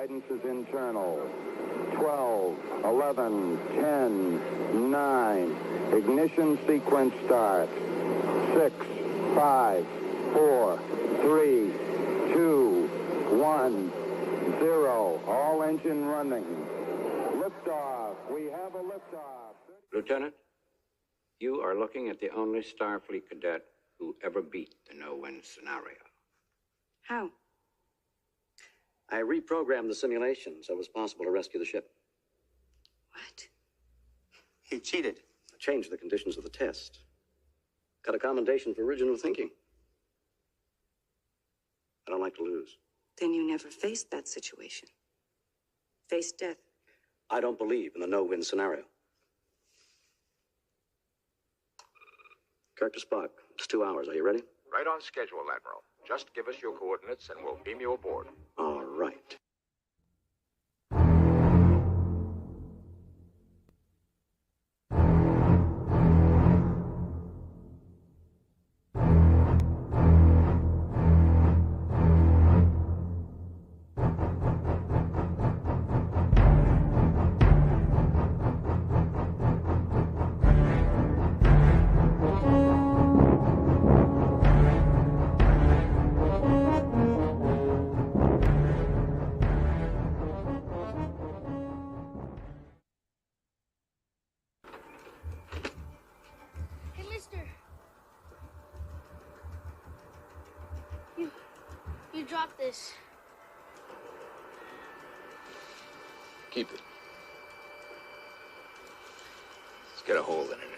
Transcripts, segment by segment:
Guidance is internal. 12, 11, 10, 9. Ignition sequence starts. 6, 5, 4, 3, 2, 1, 0. All engine running. Liftoff. We have a liftoff. Lieutenant, you are looking at the only Starfleet cadet who ever beat the no-win scenario. How? I reprogrammed the simulation so it was possible to rescue the ship. What? He cheated. I changed the conditions of the test. Got a commendation for original thinking. I don't like to lose. Then you never faced that situation. Faced death. I don't believe in the no-win scenario. Kirk to Spock. It's 2 hours. Are you ready? Right on schedule, Admiral. Just give us your coordinates and we'll beam you aboard. All right. You dropped this. Keep it. Let's get a hold in it anyway.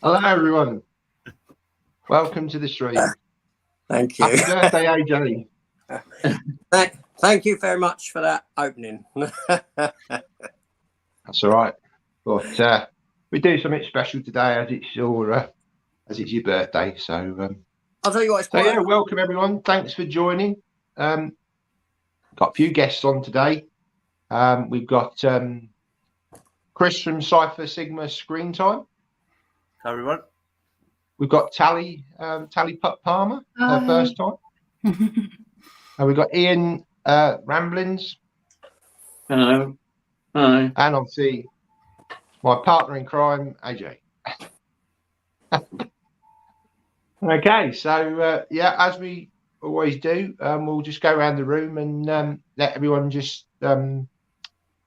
Hello, everyone. Welcome to the stream. Thank you. Happy birthday, AJ. Thank you very much for that opening. That's all right. But we do something special today as it's your birthday. So I'll tell you what. Welcome everyone. Thanks for joining. Got a few guests on today. We've got Chris from Cypher Sigma Screen Time. Hi, everyone. We've got Tally Putt Palmer, her first time. And we've got Ian Ramblins. Hello. Hi. And obviously my partner in crime, AJ. Okay, so as we always do, we'll just go around the room and let everyone just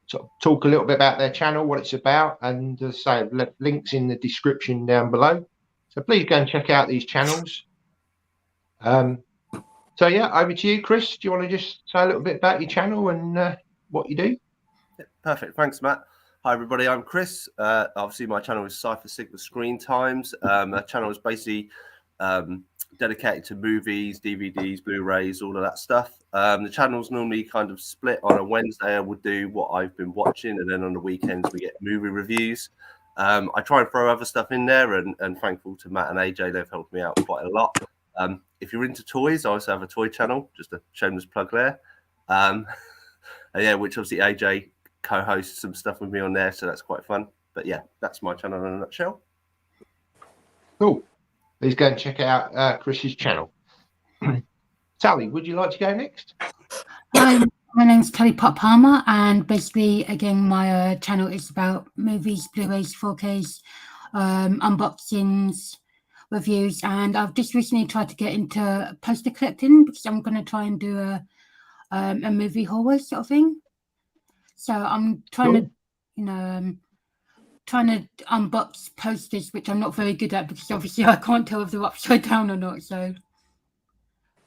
sort of talk a little bit about their channel, what it's about, and say links in the description down below. So please go and check out these channels. Over to you, Chris. Do you want to just say a little bit about your channel and what you do? Yeah, perfect. Thanks, Matt. Hi, everybody. I'm Chris. Obviously, my channel is Cypher Sigma Screen Times. That channel is basically dedicated to movies, DVDs, Blu-rays, all of that stuff. The channel's normally kind of split. On a Wednesday, I would do what I've been watching, and then on the weekends, we get movie reviews. I try and throw other stuff in there, and thankful to Matt and AJ, they've helped me out quite a lot. If you're into toys, I also have a toy channel, just a shameless plug there. Which obviously AJ co-hosts some stuff with me on there, so that's quite fun. But yeah, that's my channel in a nutshell. Cool. Please go and check out Chris's channel. Tally, would you like to go next? Hi, my name's Tally Putt Palmer, and basically, again, my channel is about movies, Blu-rays, 4Ks, unboxings, reviews, and I've just recently tried to get into poster collecting because I'm going to try and do a movie horror sort of thing. So I'm trying to, trying to unbox posters, which I'm not very good at because obviously I can't tell if they're upside down or not. So,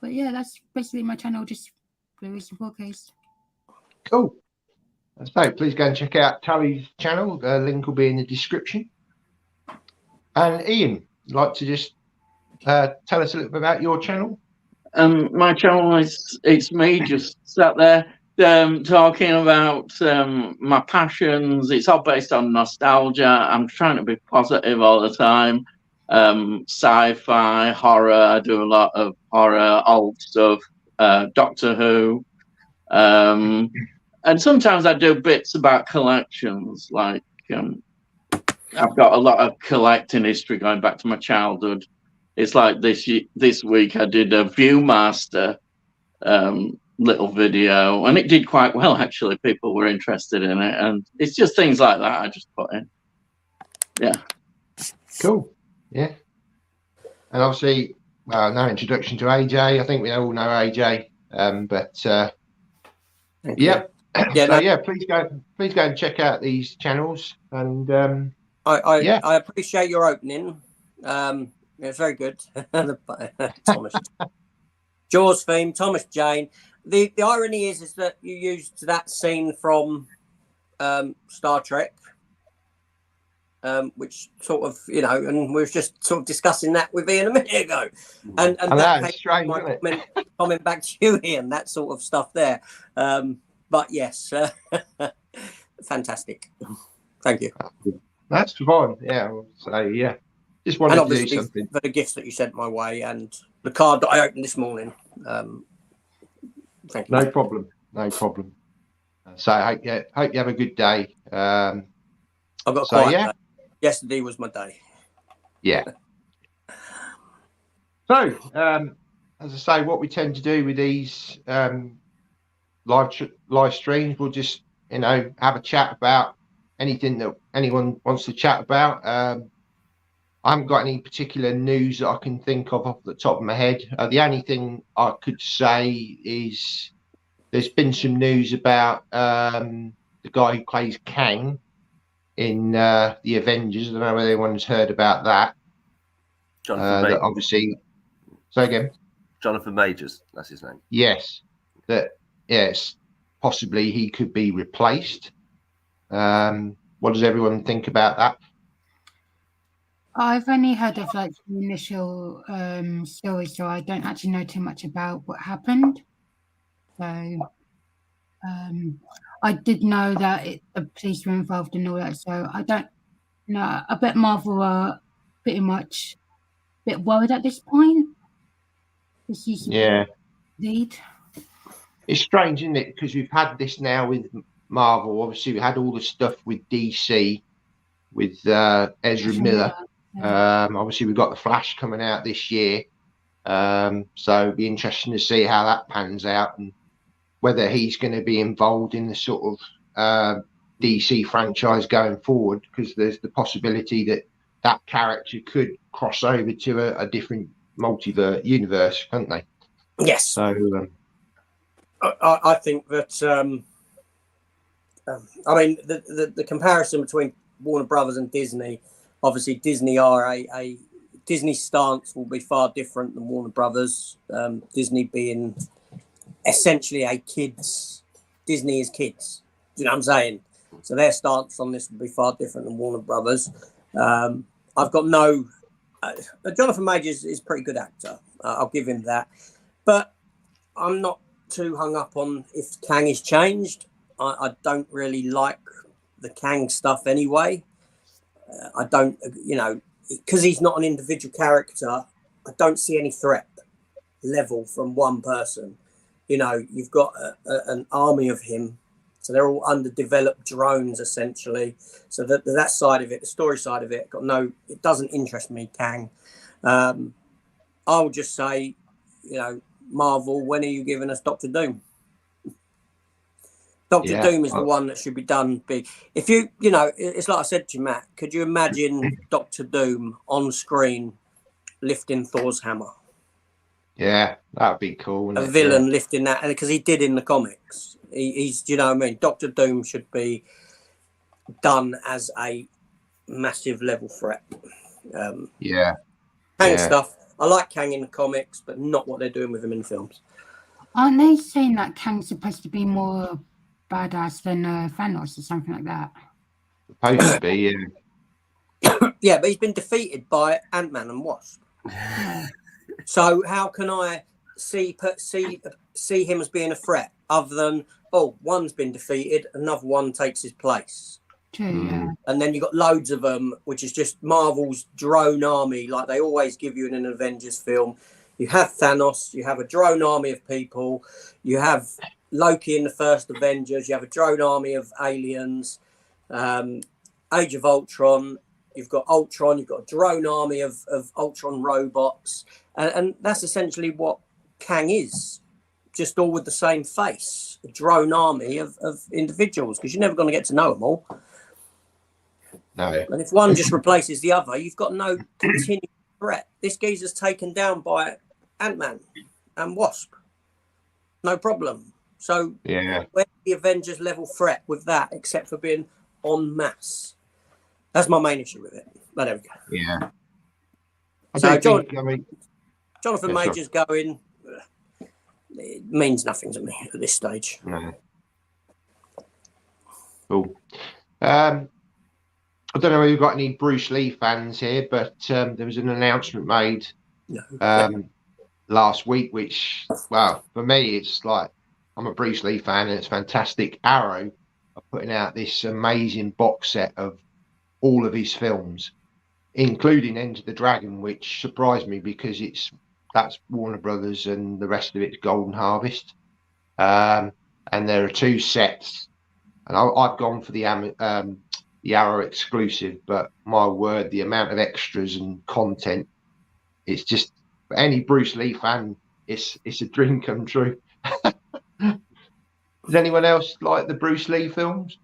but yeah, that's basically my channel, just Blu-rays and 4Ks. Cool. So please go and check out Tally's channel. The link will be in the description. And Ian, you'd like to just tell us a little bit about your channel? My channel it's me just sat there talking about my passions. It's all based on nostalgia. I'm trying to be positive all the time. Sci-fi, horror. I do a lot of horror, old stuff, Doctor Who, and sometimes I do bits about collections. Like I've got a lot of collecting history going back to my childhood. It's like this week I did a Viewmaster little video, and it did quite well actually. People were interested in it, and it's just things like that I just put in. Yeah. Cool. Yeah. And obviously, no introduction to AJ. I think we all know AJ. But yeah. So yeah, please go and check out these channels. And I appreciate your opening. It's very good. Thomas Jaws theme, Thomas Jane. The irony is that you used that scene from Star Trek, which sort of, you know, and we were just sort of discussing that with Ian a minute ago, and that came strange, my comment back to you, Ian, that sort of stuff there. But yes, fantastic. Thank you. That's fun. Yeah. So yeah, just wanted to do something for the gifts that you sent my way and the card that I opened this morning. Thank you. No problem. No problem. So I hope you have a good day. I've got a quiet day. Yesterday was my day. Yeah. So, as I say, what we tend to do with these live streams, we'll just, you know, have a chat about anything that anyone wants to chat about. I haven't got any particular news that I can think of off the top of my head. The only thing I could say is there's been some news about the guy who plays Kang in the Avengers. I don't know whether anyone's heard about that. Jonathan that obviously. Say again. Jonathan Majors, that's his name. Yes. That yes, possibly he could be replaced. What does everyone think about that? I've only heard of like the initial story, so I don't actually know too much about what happened. So I did know that the police were involved and all that. So I don't know. I bet Marvel are pretty much a bit worried at this point. Yeah. Lead. It's strange, isn't it? Because we've had this now with Marvel. Obviously, we had all the stuff with DC, with Ezra Miller. Yeah. Obviously, we've got the Flash coming out this year. So it'd be interesting to see how that pans out and whether he's going to be involved in the sort of DC franchise going forward, because there's the possibility that that character could cross over to a different multiverse universe, can't they? Yes. So I think that I mean the comparison between Warner Brothers and Disney, obviously Disney are a Disney stance will be far different than Warner Brothers. Disney being essentially a kids, Disney is kids. Do you know what I'm saying? So their stance on this will be far different than Warner Brothers. I've got no. Jonathan Majors is a pretty good actor. I'll give him that. But I'm not too hung up on if Kang is changed. I don't really like the Kang stuff anyway. I don't, you know, because he's not an individual character, I don't see any threat level from one person. You know, you've got an army of him. So they're all underdeveloped drones, essentially. So that side of it, the story side of it, it doesn't interest me, Kang. I'll just say, you know, Marvel, when are you giving us Doctor Doom? Doctor Doom is the one that should be done big. If you know, it's like I said to you, Matt, could you imagine Doctor Doom on screen lifting Thor's hammer? Yeah, that would be cool. A villain lifting that, because he did in the comics. He's, you know what I mean? Doctor Doom should be done as a massive level threat. Kang stuff. I like Kang in the comics, but not what they're doing with him in the films. Aren't they saying that Kang's supposed to be more badass than Thanos or something like that? Supposed to be, yeah. Yeah, but he's been defeated by Ant-Man and Wasp. So how can I see him as being a threat, other than one's been defeated, another one takes his place. True, yeah. And then you've got loads of them, which is just Marvel's drone army, like they always give you in an Avengers film. You have Thanos, you have a drone army of people, you have Loki in the first Avengers, you have a drone army of aliens, Age of Ultron, you've got Ultron, you've got a drone army of Ultron robots, and that's essentially what Kang is, just all with the same face, a drone army of individuals, because you're never going to get to know them all. No. And if one just replaces the other, you've got no continued threat. This geezer's taken down by Ant-Man and Wasp. No problem. So yeah, where's the Avengers level threat with that, except for being en masse? That's my main issue with it. But there we go. Yeah. Jonathan Major's going, it means nothing to me at this stage. No. Cool. I don't know if you've got any Bruce Lee fans here, but there was an announcement made last week, which, well, for me, it's like, I'm a Bruce Lee fan and it's fantastic. Arrow are putting out this amazing box set of all of his films, including Enter the Dragon, which surprised me because that's Warner Brothers and the rest of it's Golden Harvest. And there are 2 sets, and I've gone for the Arrow exclusive, but my word, the amount of extras and content, it's just, for any Bruce Lee fan, it's a dream come true. Does anyone else like the Bruce Lee films?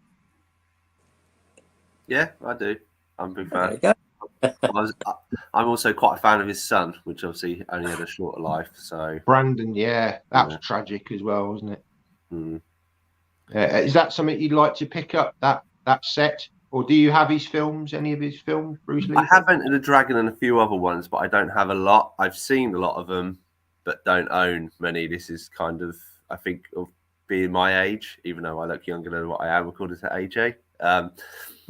Yeah, I do. I'm a big fan. There you go. I'm also quite a fan of his son, which obviously only had a shorter life. So Brandon, yeah, that was tragic as well, wasn't it? Mm. Is that something you'd like to pick up, that set? Or do you have his films, any of his films, Bruce Lee? I have Enter the Dragon and a few other ones, but I don't have a lot. I've seen a lot of them, but don't own many. This is kind of, I think, of being my age, even though I look younger than what I am according to AJ.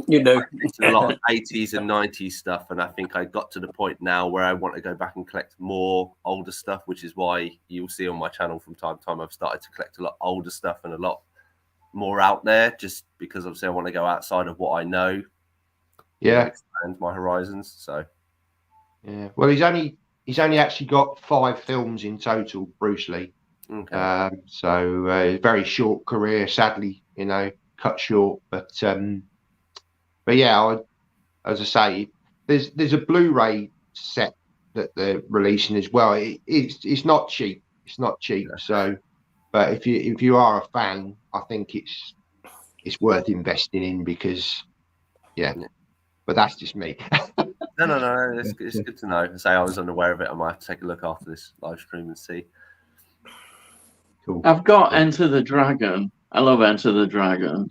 You know, a lot of 80s and 90s stuff, and I think I got to the point now where I want to go back and collect more older stuff, which is why you'll see on my channel from time to time I've started to collect a lot older stuff and a lot more out there, just because obviously I want to go outside of what I know. Yeah, expand my horizons. So yeah, well, he's only actually got 5 films in total, Bruce Lee. Okay. So very short career, sadly, cut short. But yeah, as I say, there's a Blu-ray set that they're releasing as well. It's not cheap. It's not cheap. Yeah. So, but if you are a fan, I think it's worth investing in because, yeah. But that's just me. No. It's good to know. Say I was unaware of it. I might have to take a look after this live stream and see. Cool. I've got Enter the Dragon. I love Enter the Dragon.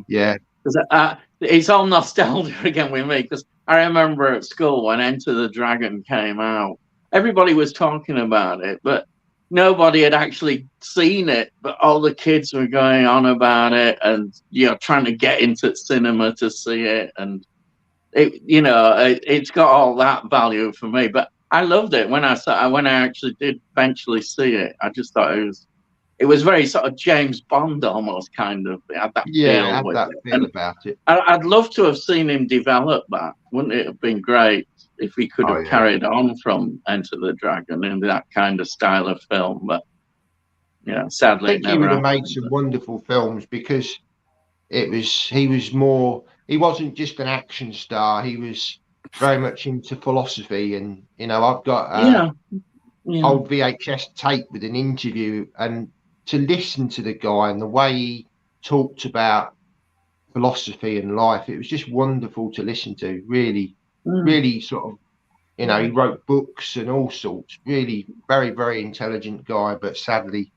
Yeah. Because it's all nostalgia again with me. Because I remember at school when Enter the Dragon came out, everybody was talking about it, but nobody had actually seen it. But all the kids were going on about it, and trying to get into cinema to see it, and it's got all that value for me. But I loved it when I actually did eventually see it. I just thought it was very sort of James Bond almost, kind of. It had that feel about it. I'd love to have seen him develop that. Wouldn't it have been great if he could have carried on from Enter the Dragon in that kind of style of film? But sadly, I think he would have made some wonderful films because he wasn't just an action star. He was very much into philosophy, and I've got old VHS tape with an interview, and to listen to the guy and the way he talked about philosophy and life, it was just wonderful to listen to. Really, really sort of, he wrote books and all sorts. Really, very, very intelligent guy, but sadly,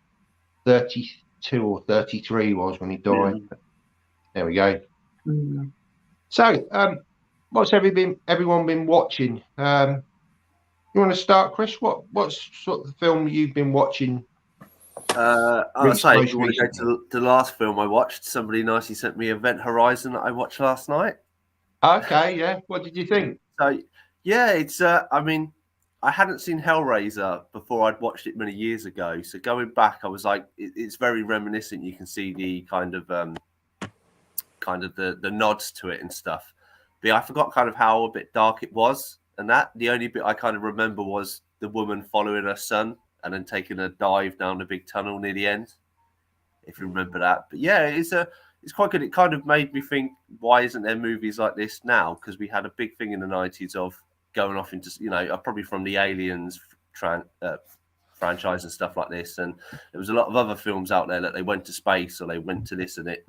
32 or 33 was when he died. Yeah. There we go. So, what's everyone been watching? You want to start, Chris? What's sort of film you've been watching? I'll say, if you want to go to the last film I watched, somebody nicely sent me Event Horizon that I watched last night. Okay, yeah. What did you think? So, yeah, it's. I mean, I hadn't seen Hellraiser before I'd watched it many years ago. So going back, I was like, it's very reminiscent. You can see the kind of the nods to it and stuff. But yeah, I forgot kind of how a bit dark it was, and that the only bit I kind of remember was the woman following her son and then taking a dive down a big tunnel near the end, if you remember that. But yeah, it's quite good. It kind of made me think, why isn't there movies like this now? Because we had a big thing in the 90s of going off into, probably from the Aliens franchise and stuff like this. And there was a lot of other films out there that they went to space or they went to this and it,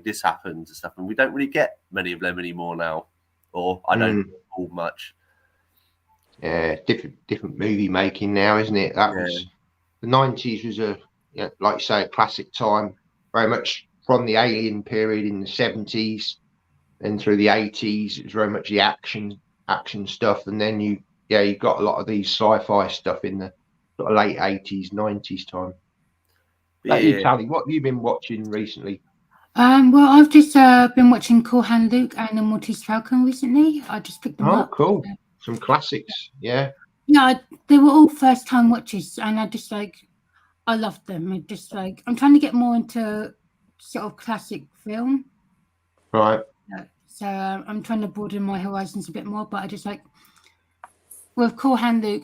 this happened and stuff. And we don't really get many of them anymore now, or I don't recall much. Yeah, different movie making now, isn't it? That was the 90s was like you say, a classic time, very much from the Alien period in the 70s, then through the 80s, it was very much the action stuff, and then you got a lot of these sci-fi stuff in the sort of late 80s, 90s time. You, Tally, what have you been watching recently? Well, I've just been watching Cool Hand Luke and the Maltese Falcon recently. I just picked them up. Oh, cool. Some classics, yeah. Yeah, they were all first-time watches, and I loved them. I'm trying to get more into sort of classic film. Right. So I'm trying to broaden my horizons a bit more, but with Cool Hand Luke,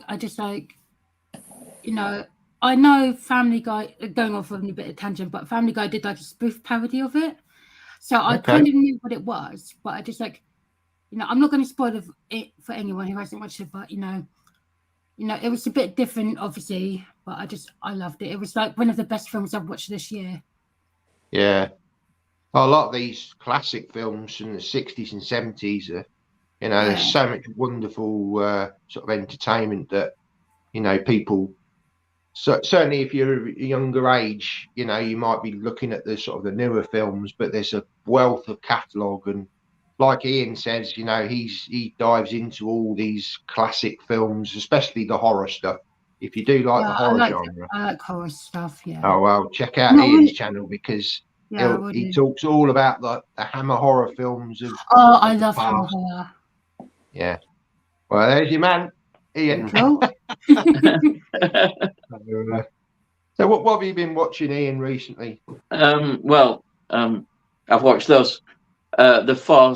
I know Family Guy, going off on a bit of tangent, but Family Guy did like a spoof parody of it. So I kind of knew what it was, but I'm not going to spoil it for anyone who hasn't watched it, but it was a bit different, obviously, but I loved it. It was like one of the best films I've watched this year. Yeah. A lot of these classic films from the 60s and 70s are, there's so much wonderful sort of entertainment that, people, certainly if you're a younger age, you might be looking at the sort of the newer films, but there's a wealth of catalogue. And like Ian says, he dives into all these classic films, especially the horror stuff. If you do like the horror genre. I like horror stuff, yeah. Oh, well, check out Ian's channel because he talks all about the Hammer horror films. I love Hammer horror. Yeah. Well, there's your man, Ian. Cool. So what have you been watching, Ian, recently? I've watched the 4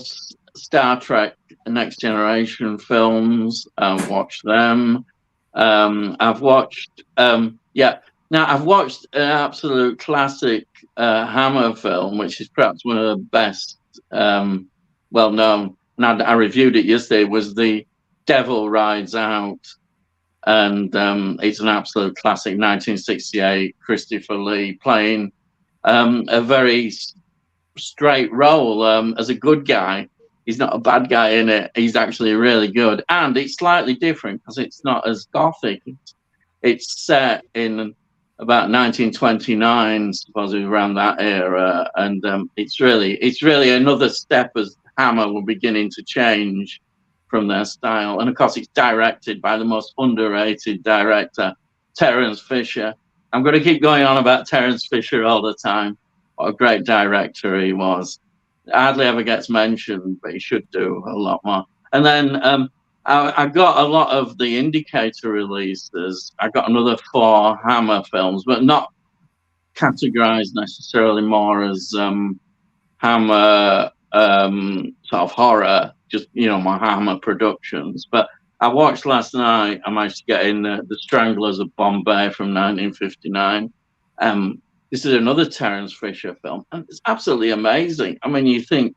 Star Trek Next Generation films. I've watched them. I've watched I've watched an absolute classic Hammer film, which is perhaps one of the best well known. Now I reviewed it yesterday. Was The Devil Rides Out, and it's an absolute classic. 1968, Christopher Lee playing a very straight role as a good guy. He's not a bad guy in it. He's actually really good, and it's slightly different because it's not as gothic. It's set in about 1929, supposedly around that era, and it's really another step as Hammer were beginning to change from their style. And of course, it's directed by the most underrated director, Terence Fisher. I'm going to keep going on about Terence Fisher all the time. What a great director he was. Hardly ever gets mentioned, but he should do a lot more. And then I got a lot of the Indicator releases. I got another 4 Hammer films, but not categorized necessarily more as Hammer sort of horror, just, my Hammer productions. But I watched last night, I managed to get in The Stranglers of Bombay from 1959. This is another Terence Fisher film, and it's absolutely amazing. I mean, you think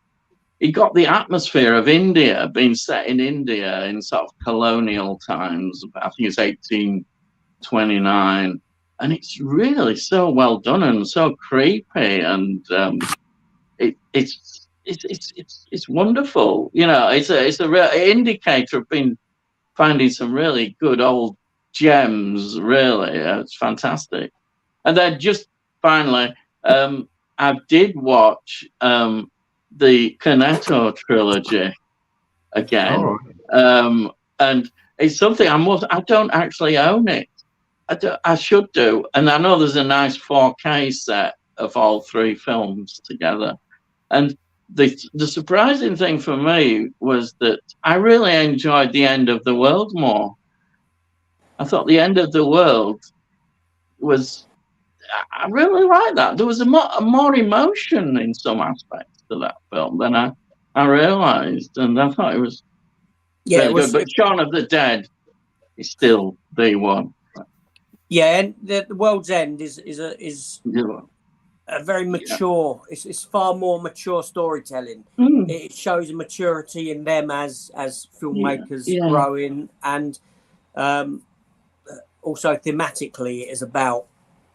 he got the atmosphere of India, being set in India in sort of colonial times. I think it's 1829, and it's really so well done and so creepy, and it's wonderful. It's a real indicator of finding some really good old gems. Really, it's fantastic. And then just finally, I did watch the Cornetto trilogy again, and it's something I don't actually own it. I should do, and I know there's a nice 4K set of all 3 films together. And the surprising thing for me was that I really enjoyed The End of the World more. I thought The End of the World was, I really like that. There was more emotion in some aspects to that film than I realised, and I thought it was very good. But Shaun of the Dead is still the one. Yeah, and the World's End is a very mature. Yeah. It's far more mature storytelling. It shows a maturity in them as filmmakers growing, and also thematically it is about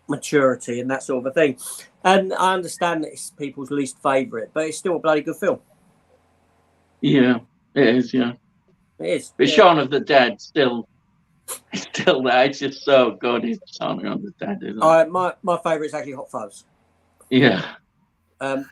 maturity and that sort of a thing. And I understand that it's people's least favourite, but it's still a bloody good film. Yeah, it is. Yeah, it is. But Shaun of the Dead still there. It's just so good. It's Shaun of the Dead, isn't it? My favourite is actually Hot Fuzz. Yeah. I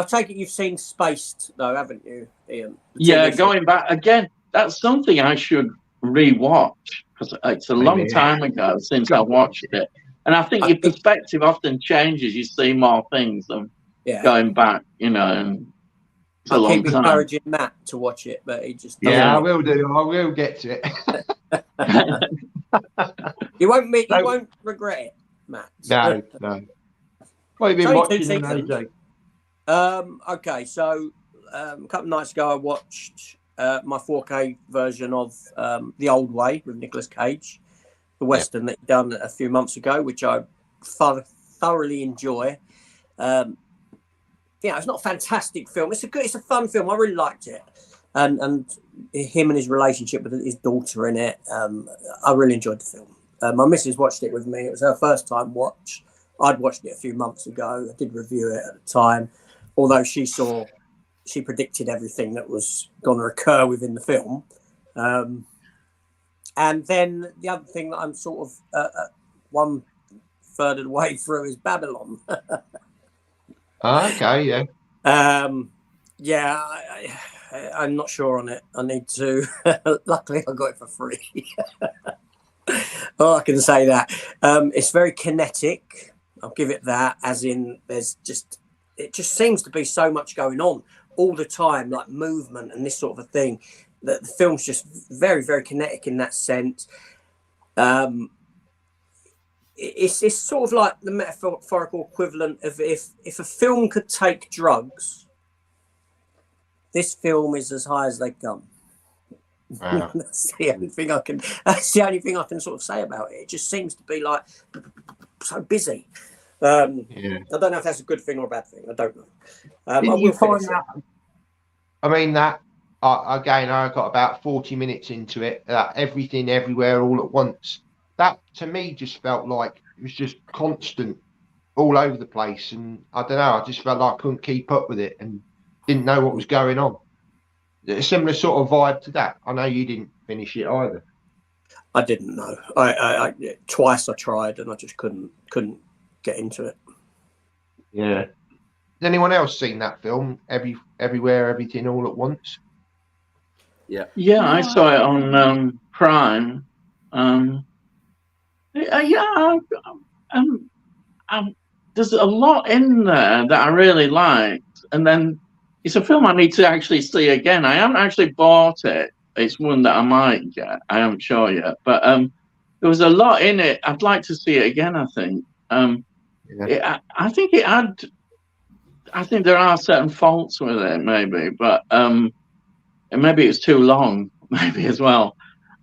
take it you've seen Spaced though, haven't you, Ian? Yeah, going back again. That's something I should rewatch because it's a long time ago since I watched it, and I think your perspective often changes. You see more things than going back, And it's a long time. I keep encouraging Matt to watch it, but he just doesn't. Yeah, I will do. I will get to it. You won't regret it, Matt. No. What have you been watching AJ? Okay, so a couple of nights ago I watched my 4K version of The Old Way with Nicolas Cage, the Western that he done a few months ago, which I thoroughly enjoy. It's not a fantastic film. It's a fun film. I really liked it, and him and his relationship with his daughter in it. I really enjoyed the film. My missus watched it with me. It was her first time watch. I'd watched it a few months ago. I did review it at the time, although she predicted everything that was going to occur within the film. And then the other thing that I'm sort of 1/3 of the way through is Babylon. Okay, yeah. I'm not sure on it. I need to. Luckily, I got it for free. Oh, I can say that. It's very kinetic. I'll give it that. As in, it just seems to be so much going on all the time, like movement and this sort of a thing. That the film's just very, very kinetic in that sense. It's sort of like the metaphorical equivalent of if a film could take drugs, this film is as high as they come. Wow. That's the only thing I can sort of say about it. It just seems to be like so busy. I don't know if that's a good thing or a bad thing. I don't know. I will find that. I mean that. Again, I got about 40 minutes into it. Everything, everywhere, all at once. That to me just felt like it was just constant, all over the place, and I don't know. I just felt like I couldn't keep up with it and didn't know what was going on. A similar sort of vibe to that. I know you didn't finish it either. I didn't know. I twice I tried and I just couldn't get into it. Yeah. Has anyone else seen that film? Everywhere, everything, all at once. Yeah. Yeah, I saw it on Prime. There's a lot in there that I really liked, and then it's a film I need to actually see again. I haven't actually bought it. It's one that I might get. I haven't sure yet, but there was a lot in it. I'd like to see it again. I think. I think it had. I think there are certain faults with it, maybe, but and maybe it's too long, maybe as well.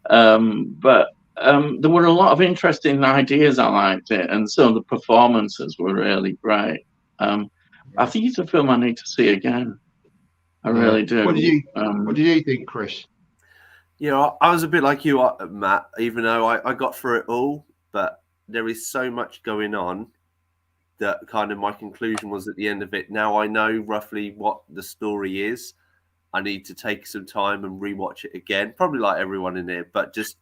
But there were a lot of interesting ideas. I liked it, and some of the performances were really great. I think it's a film I need to see again. I really do. What did you think, Chris? I was a bit like you, Matt, even though I got through it all, but there is so much going on that kind of my conclusion was at the end of it. Now I know roughly what the story is. I need to take some time and rewatch it again, probably like everyone in here, but just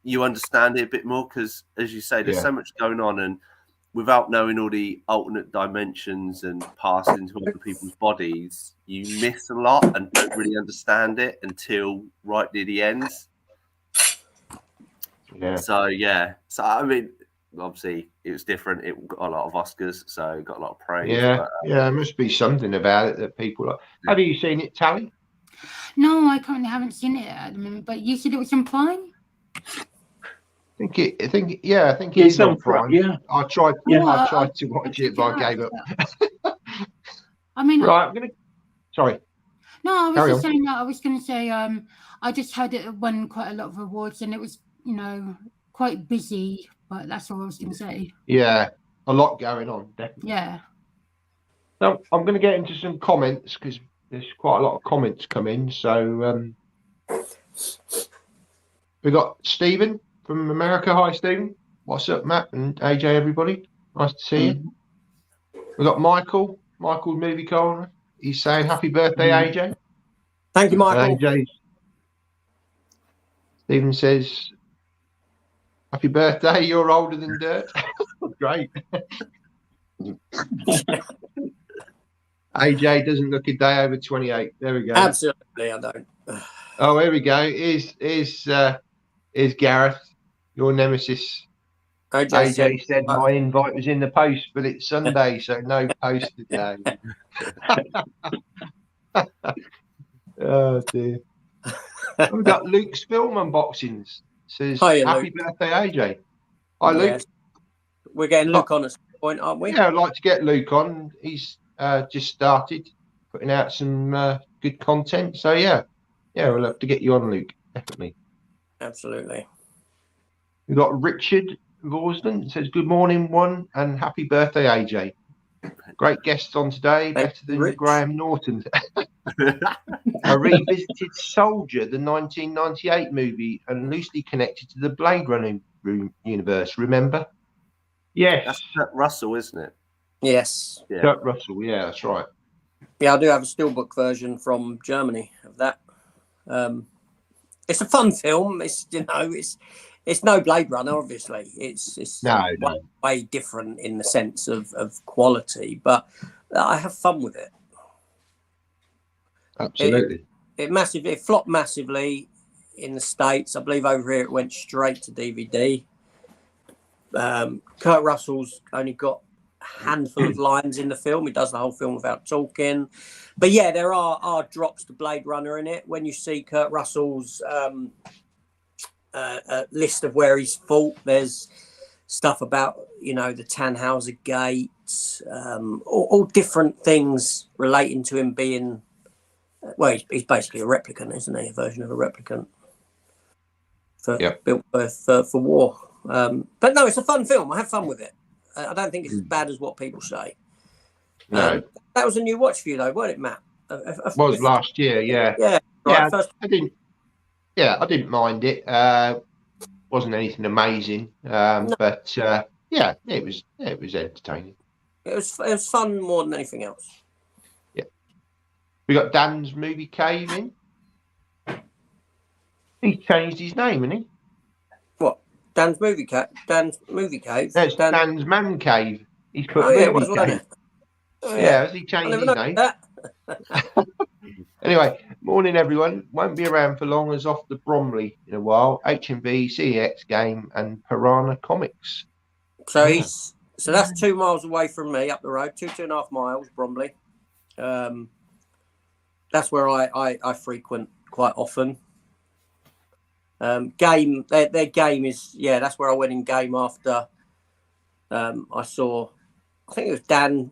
you understand it a bit more because, as you say, there's so much going on, and without knowing all the alternate dimensions and passing into other people's bodies, you miss a lot and don't really understand it until right near the end. Yeah. So I mean, obviously it was different. It got a lot of Oscars, so it got a lot of praise. Yeah, but, there must be something about it that people like. Have you seen it, Tally? No, I currently haven't seen it at the moment, but you said it was on Prime? I think it It's is on on Prime. yeah. I tried to watch it, but I gave up. I mean, right, sorry. No, I was Carry just on. saying that. I was going to say, I just heard it won quite a lot of awards, and it was, quite busy. But that's all I was going to say. Yeah, a lot going on, definitely. Yeah. So I'm going to get into some comments because there's quite a lot of comments come in. So we got Stephen from America. Hi, Stephen. What's up, Matt and AJ? Everybody, nice to see you. We got Michael Movie Corner. He's saying happy birthday, AJ. Thank you, Michael. AJ. Stephen says, happy birthday, you're older than dirt. Great. AJ doesn't look a day over 28. There we go. Absolutely, I don't. Oh, here we go. Here's Gareth, your nemesis. AJ said my invite was in the post, but it's Sunday, so no post today. Oh dear. We've got Luke's film unboxings. Says happy birthday, AJ. Hi, Luke. Yes. We're getting Luke on at some point, aren't we? Yeah, I'd like to get Luke on. He's just started putting out some good content. So yeah, we'll have to get you on, Luke. Definitely. Absolutely. We've got Richard Vorsden. Says good morning, one, and happy birthday, AJ. Great guests on today, better than Graham Norton. A revisited Soldier, the 1998 movie, and loosely connected to the Blade Runner universe. Remember? Yes, that's Kurt Russell, isn't it? Yes. Yeah. Kurt Russell. Yeah, that's right. Yeah, I do have a steelbook version from Germany of that. It's a fun film. It's no Blade Runner, obviously. It's way different in the sense of quality, but I have fun with it. Absolutely. It flopped massively in the States. I believe over here it went straight to DVD. Kurt Russell's only got a handful of lines in the film. He does the whole film without talking. But yeah, there are drops to Blade Runner in it. When you see Kurt Russell's list of where he's fought, there's stuff about the Tannhauser Gate, all different things relating to him being he's basically a replicant, isn't he? A version of a replicant built for war. But no, it's a fun film. I have fun with it. I don't think it's as bad as what people say. No, that was a new watch for you, though, wasn't it, Matt? Was last year, yeah. Yeah, right, I didn't mind it. Wasn't anything amazing, but it was entertaining. It was fun more than anything else. Yeah, we got Dan's Movie Cave in. He changed his name, hasn't he? What? Dan's Movie Cave. Dan's Movie Cave. That's Dan's Man Cave. He's put Movie Cave. Wasn't it? Oh, yeah, has he changed his name? Anyway, morning everyone. Won't be around for long as off the Bromley in a while. HMV, CEX game, and Piranha Comics. So that's 2 miles away from me up the road, 2.5 miles, Bromley. That's where I frequent quite often. Game, their game is that's where I went in game after I saw. I think it was Dan.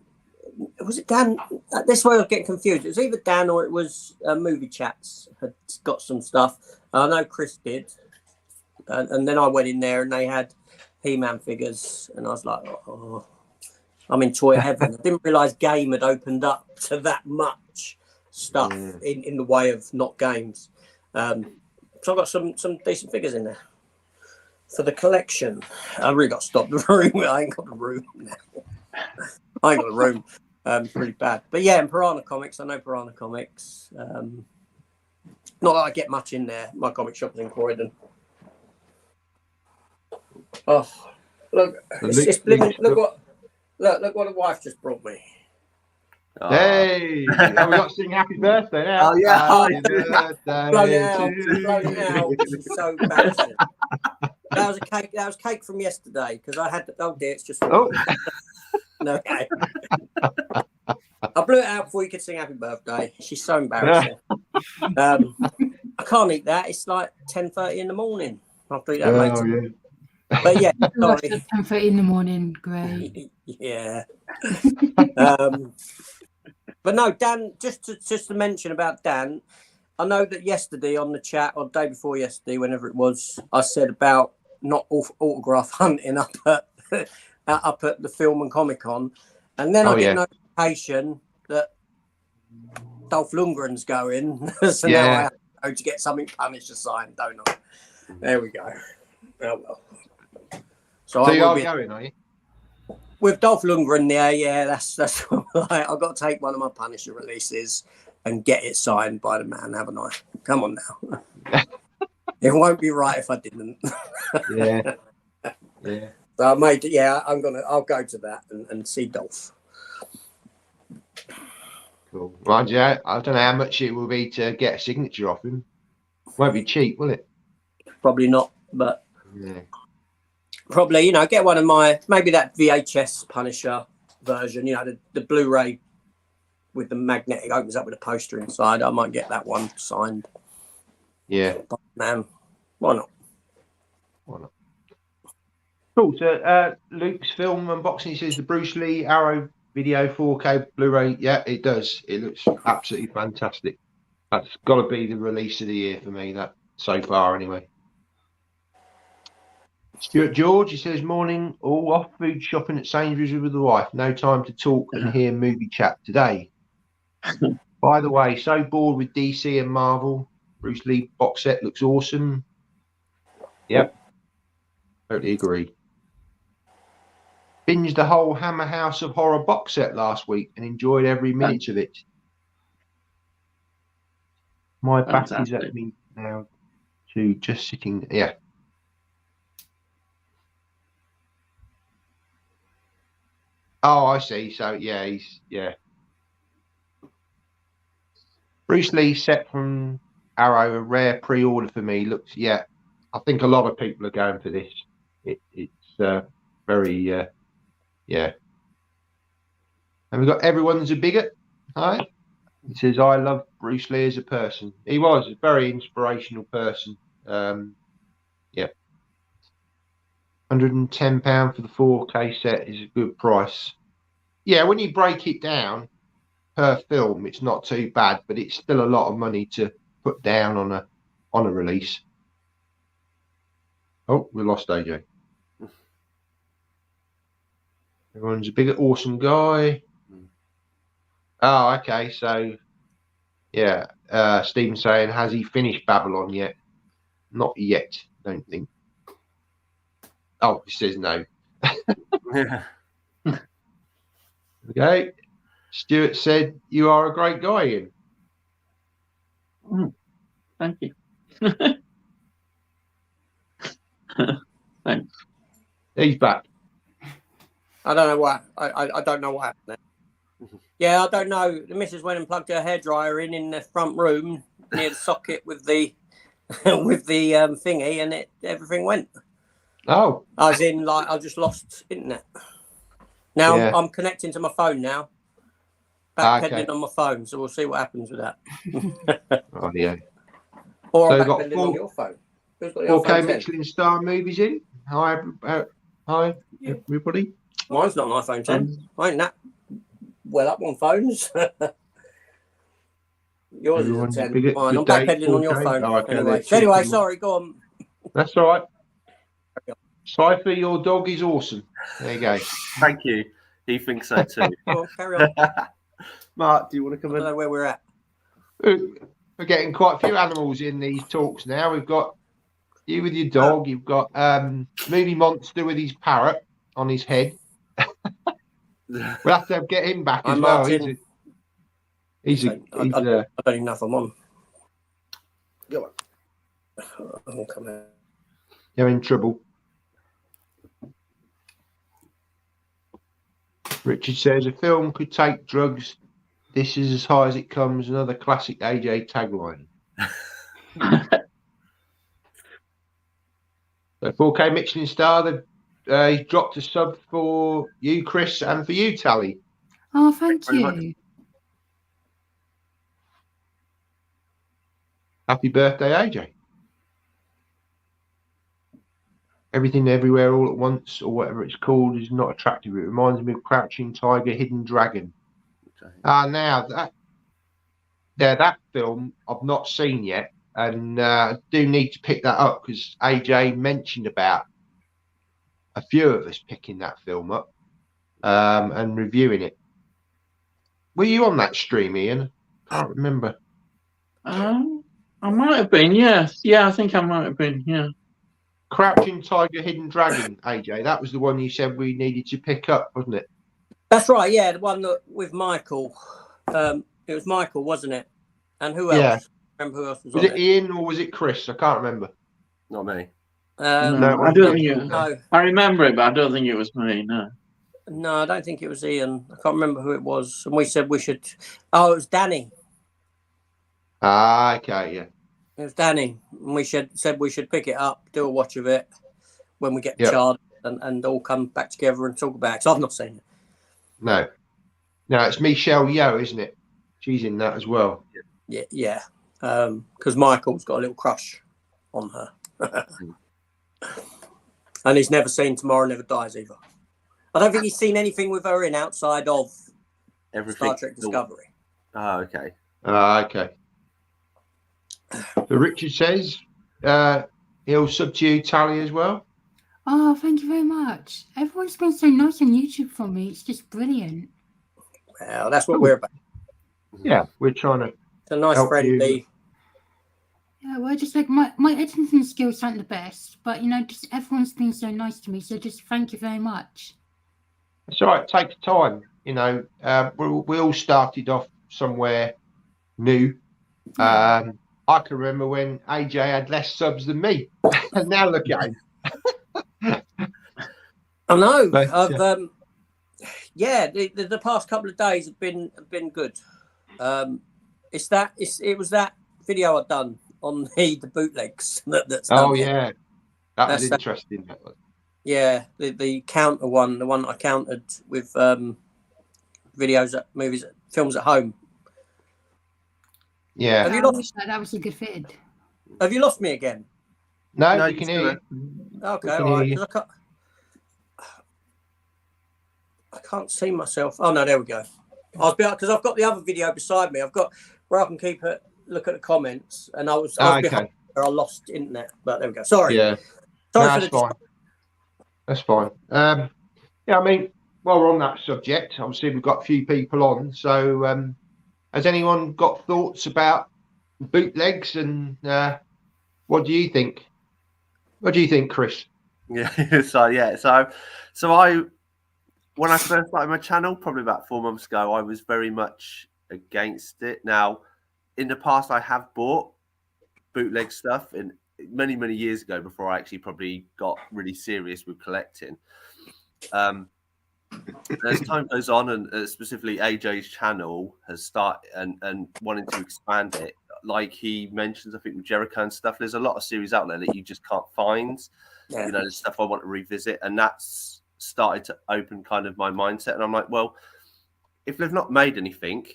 Was it Dan? This way I was getting confused. It was either Dan or it was Movie Chats had got some stuff. I know Chris did, and then I went in there and they had He-Man figures, and I was like, oh, I'm in toy heaven. I didn't realise game had opened up to that much stuff in the way of not games. So I've got some decent figures in there for the collection. I really got to stop the room. I ain't got the room now. I ain't got the room. Pretty bad. But yeah, and Piranha Comics. I know Piranha Comics. Not that I get much in there. My comic shop is in Croydon. Oh, look! It's blimmin', look what the wife just brought me. Oh. Hey, we got to sing happy birthday now. Oh yeah, happy birthday. Blown it out. This is so embarrassing. That was a cake. That was cake from yesterday because I had the it's just. Oh. No cake. I blew it out before you could sing happy birthday. She's so embarrassing. I can't eat that. It's like 10:30 in the morning. I'll do that later. Yeah. But yeah, Watched sorry. at 10:30 in the morning. Great. Yeah. But no, Dan. Just to mention about Dan. I know that yesterday on the chat, or the day before yesterday, whenever it was, I said about not autograph hunting up at the Film and Comic Con, and then I get notification that Dolph Lundgren's going, so now I have to go to get something Punisher signed, don't I? There we go. Oh well. So you are going, are you? With Dolph Lundgren, yeah, that's right. I've got to take one of my Punisher releases and get it signed by the man, haven't I? Come on now. It won't be right if I didn't. Yeah. So I'll go to that and see Dolph. Cool. Well, yeah, I don't know how much it will be to get a signature off him. Won't be cheap, will it? Probably not, but probably, get one of maybe that VHS Punisher version, the Blu-ray with the magnetic opens up with a poster inside. I might get that one signed. Yeah. But, man, why not? Cool. So Luke's film unboxing says the Bruce Lee Arrow video 4K Blu-ray. Yeah, it does. It looks absolutely fantastic. That's got to be the release of the year for me, that so far anyway. Stuart George, he says, morning, all off food shopping at Sainsbury's with the wife. No time to talk and hear movie chat today. By the way, so bored with DC and Marvel. Bruce Lee box set looks awesome. Yep. Totally agree. Binged the whole Hammer House of Horror box set last week and enjoyed every minute of it. My back is at me now to just sitting. Yeah. Oh, I see. So yeah, Bruce Lee set from Arrow, a rare pre-order for me. Looks, I think a lot of people are going for this. It's very, And we've got Everyone's a Bigot. Hi. He says, I love Bruce Lee as a person. He was a very inspirational person. £110 for the 4K set is a good price. Yeah, when you break it down per film, it's not too bad, but it's still a lot of money to put down on a release. Oh, we lost AJ. Everyone's a big, awesome guy. Oh, okay. So, yeah, Stephen saying, has he finished Babylon yet? Not yet, don't think. Oh, he says no. Okay. Stuart said, you are a great guy, Ian. Thank you. Thanks. He's back. I don't know what I don't know what happened there. Yeah, I don't know. The missus went and plugged her hairdryer in the front room near the socket with the thingy, and everything went. Oh. As in, like, I just lost internet. Now I'm connecting to my phone now. Backpedaling on my phone, so we'll see what happens with that. Oh, yeah. Or so I'm backpedaling on your phone. 4K Michelin star movies in. Hi, everybody. Mine's not an iPhone 10. I ain't that well up on phones. Yours is a 10. Mine. I'm backpedaling on your phone. Oh, okay, anyway, sorry, go on. That's all right. Cypher, your dog is awesome. There you go. Thank you. He thinks so too. Go on, carry on. Mark, do you want to come in? I don't know where we're at. We're getting quite a few animals in these talks now. We've got you with your dog. You've got Movie Monster with his parrot on his head. We'll have to get him back as well. I don't even know if I'm on. Go on. I'll come out. You're in trouble. Richard says a film could take drugs. This is as high as it comes. Another classic AJ tagline. So 4K Michelin star. He's dropped a sub for you, Chris, and for you, Tally. Oh, thank you. Happy birthday, AJ. Everything Everywhere All at Once, or whatever it's called, is not attractive. It reminds me of Crouching Tiger, Hidden Dragon. Now that film I've not seen yet, and I do need to pick that up because AJ mentioned about a few of us picking that film up and reviewing it. Were you on that stream, Ian? Can't remember. I might have been, yes. Yeah, I think I might have been, yeah. Crouching Tiger, Hidden Dragon, AJ. That was the one you said we needed to pick up, wasn't it? That's right. Yeah, the one that with Michael. It was Michael, wasn't it? And who else? Yeah. Remember who else was Was on it Ian or was it Chris? I can't remember. Not me. No, I don't think it. No. I remember it, but I don't think it was me. No. No, I don't think it was Ian. I can't remember who it was. And we said we should. Oh, it was Danny. Ah, okay, yeah. It was Danny. And we said we should pick it up, do a watch of it when we get charged, and all come back together and talk about it. 'Cause I've not seen it. No, it's Michelle Yeoh, isn't it? She's in that as well. Yeah. Because Michael's got a little crush on her, and he's never seen Tomorrow Never Dies either. I don't think he's seen anything with her in outside of Star Trek Discovery. Oh, okay. Okay. So Richard says he'll sub to you, Tally, as well. Oh, thank you very much. Everyone's been so nice on YouTube for me. It's just brilliant. Well, that's what we're about. Yeah, we're trying to. It's a nice friendly. Yeah, well, just like my editing skills aren't the best, but just everyone's been so nice to me. So just thank you very much. It's all right. It takes time. We all started off somewhere new. I can remember when AJ had less subs than me, and now look at him. I know. The past couple of days have been good. It was that video I've done on the bootlegs that's done. Yeah, that was interesting. Yeah, the counter one, the one I counted with videos at movies, films at home. Yeah, Have you lost that? That was a good vid. Have you lost me again? No, you can hear you. Okay, all right. I can't see myself. Oh no, there we go. Because I've got the other video beside me. I've got where I can look at the comments, and I was behind where I lost internet. But there we go. Sorry. Yeah. Sorry for the. That's fine. I mean, while we're on that subject, obviously we've got a few people on. So, has anyone got thoughts about bootlegs, and what do you think? What do you think, Chris? Yeah. So when I first started my channel, probably about 4 months ago, I was very much against it. Now, in the past, I have bought bootleg stuff in many years ago before I actually probably got really serious with collecting. As time goes on, and specifically AJ's channel has started and wanting to expand it, like he mentions, I think with Jericho and stuff, there's a lot of series out there that you just can't find. Yeah. There's stuff I want to revisit, and that's started to open kind of my mindset. And I'm like, well, if they've not made anything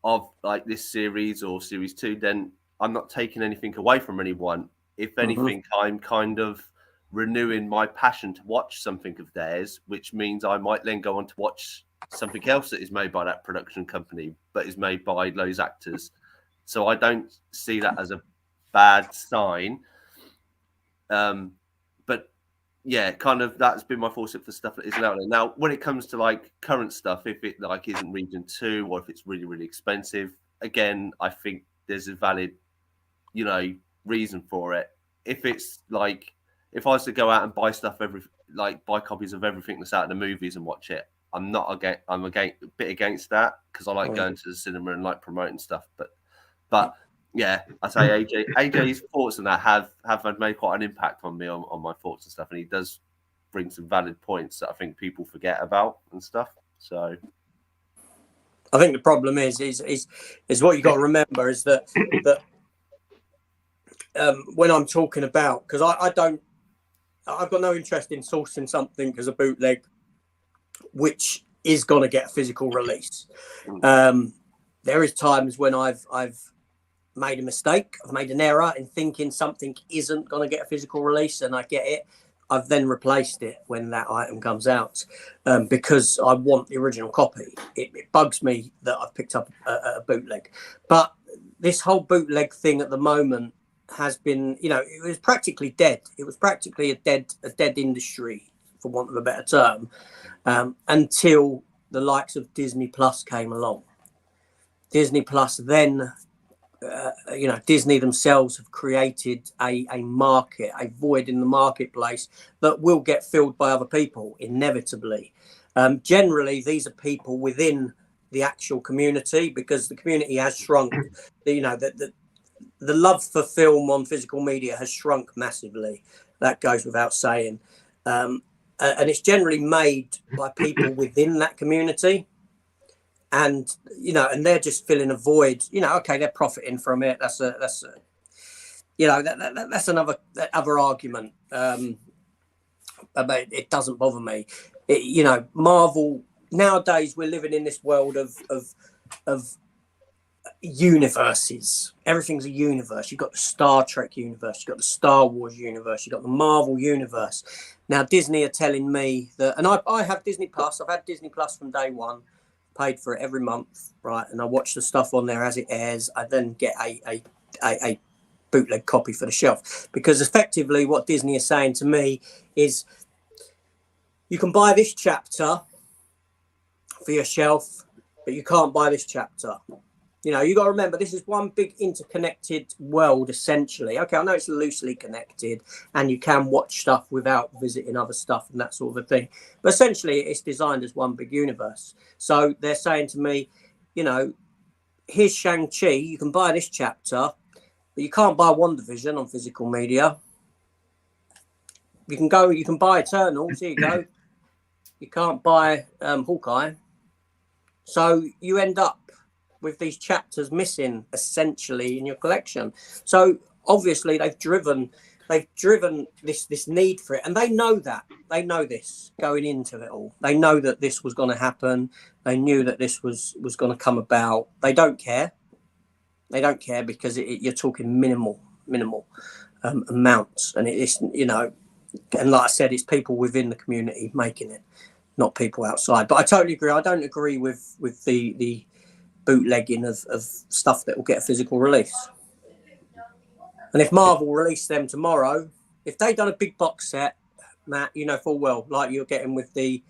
of like this series or series 2, then I'm not taking anything away from anyone. If anything, I'm kind of renewing my passion to watch something of theirs, which means I might then go on to watch something else that is made by that production company, but is made by those actors. So I don't see that as a bad sign. But yeah, kind of that's been my foresight for stuff that isn't out there. Now, when it comes to like current stuff, if it like isn't region 2 or if it's really expensive, again, I think there's a valid, reason for it. If it's like, if I was to go out and buy stuff buy copies of everything that's out in the movies and watch it, I'm a bit against that because I like going to the cinema and like promoting stuff. But yeah, I say AJ's thoughts on that have made quite an impact on me on my thoughts and stuff, and he does bring some valid points that I think people forget about and stuff. So I think the problem is what you got to remember is that when I'm talking about, because I've got no interest in sourcing something as a bootleg, which is going to get a physical release. There is times when I've made a mistake, I've made an error in thinking something isn't going to get a physical release, and I get it. I've then replaced it when that item comes out because I want the original copy. It bugs me that I've picked up a bootleg. But this whole bootleg thing at the moment has been, you know, it was practically dead. It was practically a dead industry, for want of a better term, until the likes of Disney Plus came along. Disney Plus then, you know, Disney themselves have created a market, a void in the marketplace that will get filled by other people inevitably. Generally, these are people within the actual community, because the community has shrunk. You know, the love for film on physical media has shrunk massively. That goes without saying. And it's generally made by people within that community. And, you know, and they're just filling a void. You know, okay, they're profiting from it. That's you know, that's another argument. But it doesn't bother me. You know, Marvel, nowadays we're living in this world of universes. Everything's a universe. You've got the Star Trek universe, you've got the Star Wars universe, you've got the Marvel universe. Now Disney are telling me that, and I have Disney Plus. I've had Disney Plus from day one, paid for it every month, right? And I watch the stuff on there as it airs. I then get a bootleg copy for the shelf, because effectively what Disney is saying to me is, you can buy this chapter for your shelf, but you can't buy this chapter. You know, you got to remember, this is one big interconnected world, essentially. Okay, I know it's loosely connected and you can watch stuff without visiting other stuff and that sort of a thing. But essentially, it's designed as one big universe. So they're saying to me, you know, here's Shang-Chi. You can buy this chapter, but you can't buy WandaVision on physical media. You can buy Eternals. Here you go. You can't buy Hawkeye. So you end up with these chapters missing essentially in your collection. So obviously they've driven this need for it, and they know this going into it all. They know that this was going to happen. They knew that this was going to come about. They don't care because you're talking minimal amounts, and it's, you know, and like I said, it's people within the community making it, not people outside. But I totally agree. I don't agree with the bootlegging of stuff that will get a physical release. And if Marvel released them tomorrow, if they'd done a big box set, Matt, you know full well, like you're getting with the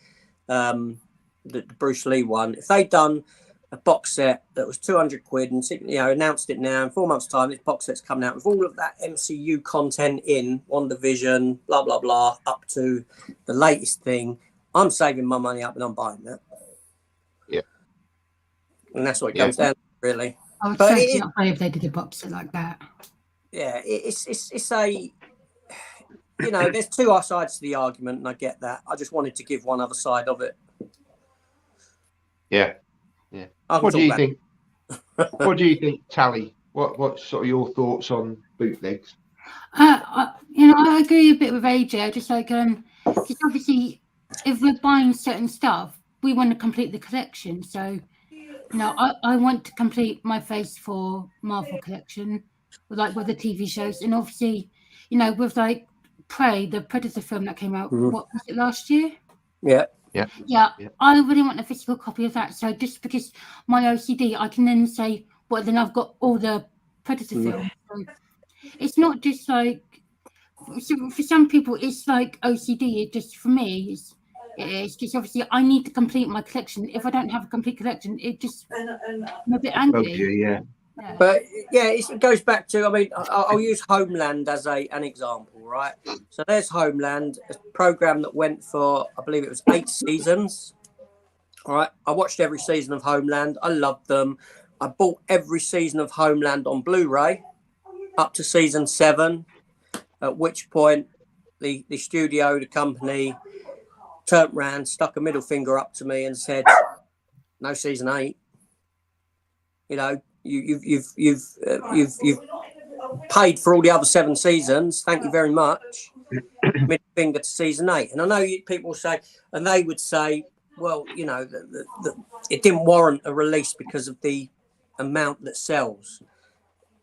Bruce Lee one, if they'd done a box set that was 200 quid and, you know, announced it now, in 4 months' time, this box set's coming out with all of that MCU content in, WandaVision, blah, blah, blah, up to the latest thing, I'm saving my money up and I'm buying that. Yeah. And that's what it comes down to, really. I would certainly not play if they did a box set like that. Yeah, it's a, you know, there's two sides to the argument, and I get that. I just wanted to give one other side of it. Yeah. What do you think? What do you think, Tally? What's sort of your thoughts on bootlegs? You know, I agree a bit with AJ. I just like because obviously, if we're buying certain stuff, we want to complete the collection. So, you know, I want to complete my Phase 4 Marvel collection, with the TV shows, and obviously, you know, with like Prey, the Predator film that came out, what was it, last year? Yeah. I really want a physical copy of that. So just because my OCD, I can then say, well, then I've got all the Predator films. So it's not just like, for some people, it's like OCD. It just, for me, it's just obviously I need to complete my collection. If I don't have a complete collection, I'm a bit angry. Yeah. But yeah, it goes back to, I mean, I'll use Homeland as an example, right? So there's Homeland, a program that went for, I believe it was 8 seasons. All right, I watched every season of Homeland. I loved them. I bought every season of Homeland on Blu-ray up to season 7. At which point, the studio, the company, turned around, stuck a middle finger up to me, and said, "No season 8. You know, you've paid for all the other 7 seasons. Thank you very much. Middle finger to season 8." And I know people say, and they would say, well, you know, it didn't warrant a release because of the amount that sells.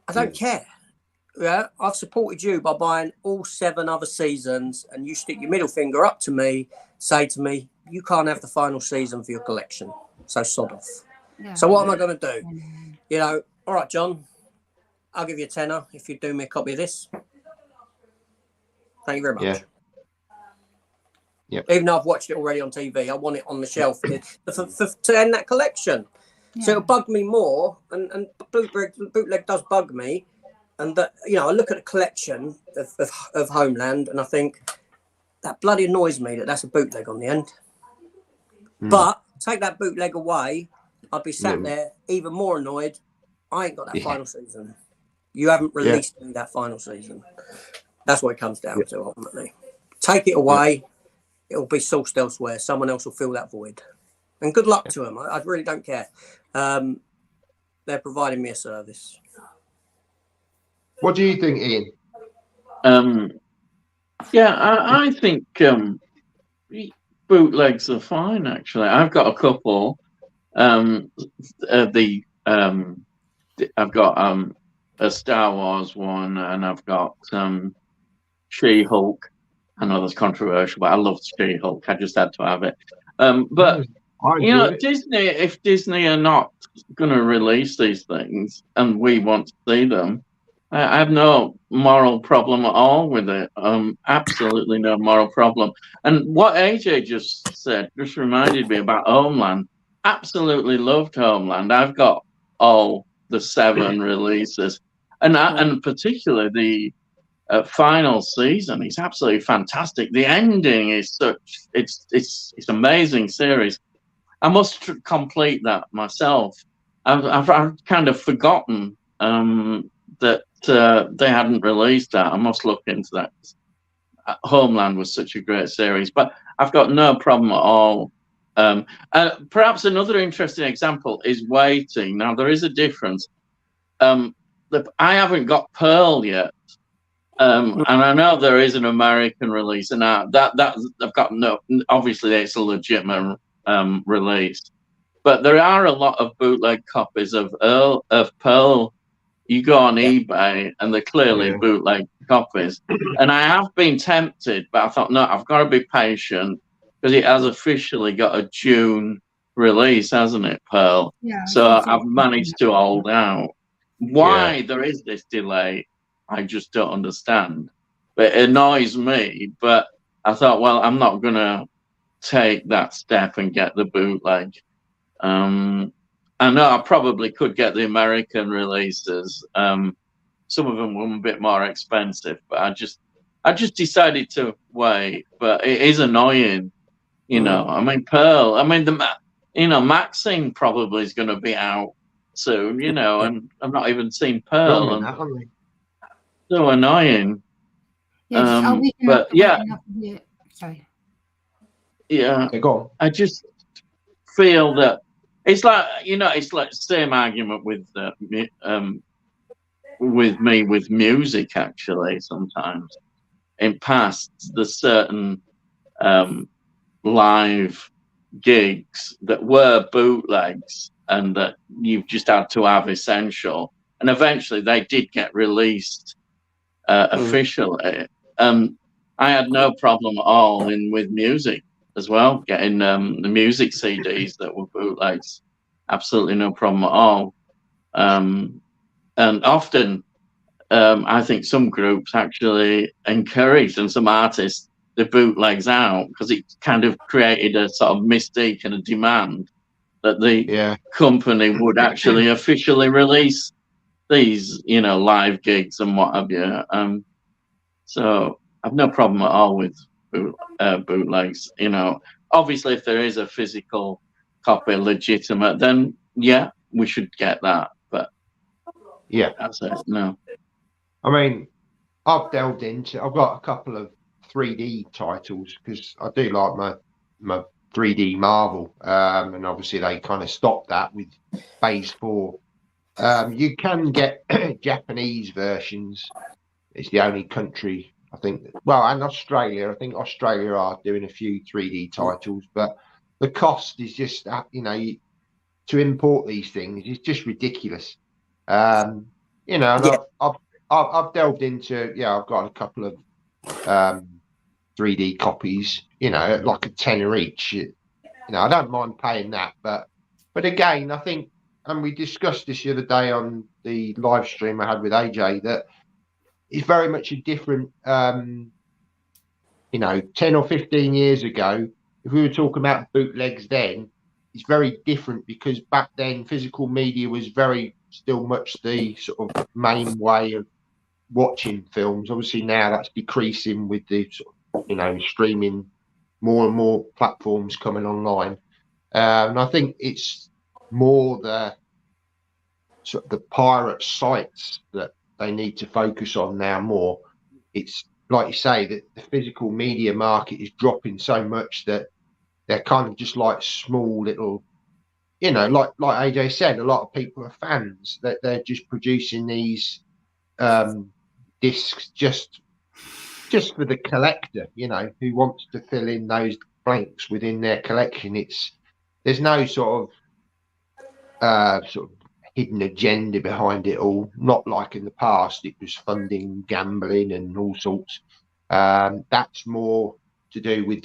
I don't care. Yeah, I've supported you by buying all 7 other seasons, and you stick your middle finger up to me, say to me, you can't have the final season for your collection. So sod off. Yeah. So what am I going to do? You know, all right, John, I'll give you a tenner if you do me a copy of this. Thank you very much. Yeah. Yep. Even though I've watched it already on TV, I want it on the shelf to end that collection. Yeah. So it'll bug me more, and bootleg does bug me. And that, you know, I look at the collection of Homeland, and I think that bloody annoys me that that's a bootleg on the end. But take that bootleg away, I'd be sat there even more annoyed. I ain't got that final season. You haven't released me that final season. That's what it comes down to ultimately. Take it away, it'll be sourced elsewhere. Someone else will fill that void. And good luck to them. I really don't care. They're providing me a service. What do you think, Ian? I think bootlegs are fine. Actually, I've got a couple. I've got a Star Wars one, and I've got She-Hulk. I know that's controversial, but I love She-Hulk. I just had to have it. But you know, Disney, if Disney are not going to release these things, and we want to see them, I have no moral problem at all with it. Absolutely no moral problem. And what AJ just said just reminded me about Homeland. Absolutely loved Homeland. I've got all the 7 releases, and particularly the final season is absolutely fantastic. The ending is it's amazing series. I must complete that myself. I've kind of forgotten that they hadn't released that. I must look into that. Homeland was such a great series, but I've got no problem at all. Perhaps another interesting example is Waiting. Now there is a difference. I haven't got Pearl yet, and I know there is an American release, and that I've got no. Obviously, it's a legitimate release, but there are a lot of bootleg copies of Pearl. You go on eBay, and they're clearly bootleg copies. And I have been tempted, but I thought, no, I've got to be patient because it has officially got a June release, hasn't it, Pearl? Yeah. So I've managed to hold out. Why there is this delay, I just don't understand. But it annoys me. But I thought, well, I'm not going to take that step and get the bootleg. I know I probably could get the American releases. Some of them were a bit more expensive, but I just decided to wait. But it is annoying, you know. I mean, Pearl. I mean, Maxine probably is going to be out soon, you know, and I've not even seen Pearl. So annoying. Yeah, sorry. Yeah, I just feel that. It's like, you know, it's like the same argument with me with music, actually. Sometimes in past, there's certain live gigs that were bootlegs and that you've just had to have essential. And eventually they did get released officially. I had no problem at all with music as well, getting the music CDs that were bootlegs. Absolutely no problem at all. And often, I think some groups actually encouraged, and some artists, the bootlegs out because it kind of created a sort of mystique and a demand that the company would actually officially release these, you know, live gigs and what have you. So I've no problem at all with bootlegs. You know, obviously if there is a physical copy legitimate, then we should get that. But that's it. No, I mean, I've got a couple of 3D titles because I do like my 3D Marvel, and obviously they kind of stopped that with Phase 4. You can get Japanese versions. It's the only country, I think, well, and Australia. I think Australia are doing a few 3D titles, but the cost is just, you know, to import these things is just ridiculous. You know, and I've delved into, I've got a couple of 3D copies, at like a tenner each. I don't mind paying that, but again, I think, and we discussed this the other day on the live stream I had with AJ, that it's very much a different, 10 or 15 years ago, if we were talking about bootlegs then, it's very different because back then physical media was still much the sort of main way of watching films. Obviously now that's decreasing with the sort of, streaming, more and more platforms coming online. And I think it's more the sort of the pirate sites that they need to focus on now more. It's like you say, that the physical media market is dropping so much that they're kind of just like small little, like AJ said, a lot of people are fans, that they're just producing these discs just for the collector, who wants to fill in those blanks within their collection. There's no sort of hidden agenda behind it all. Not like in the past, it was funding gambling and all sorts. That's more to do with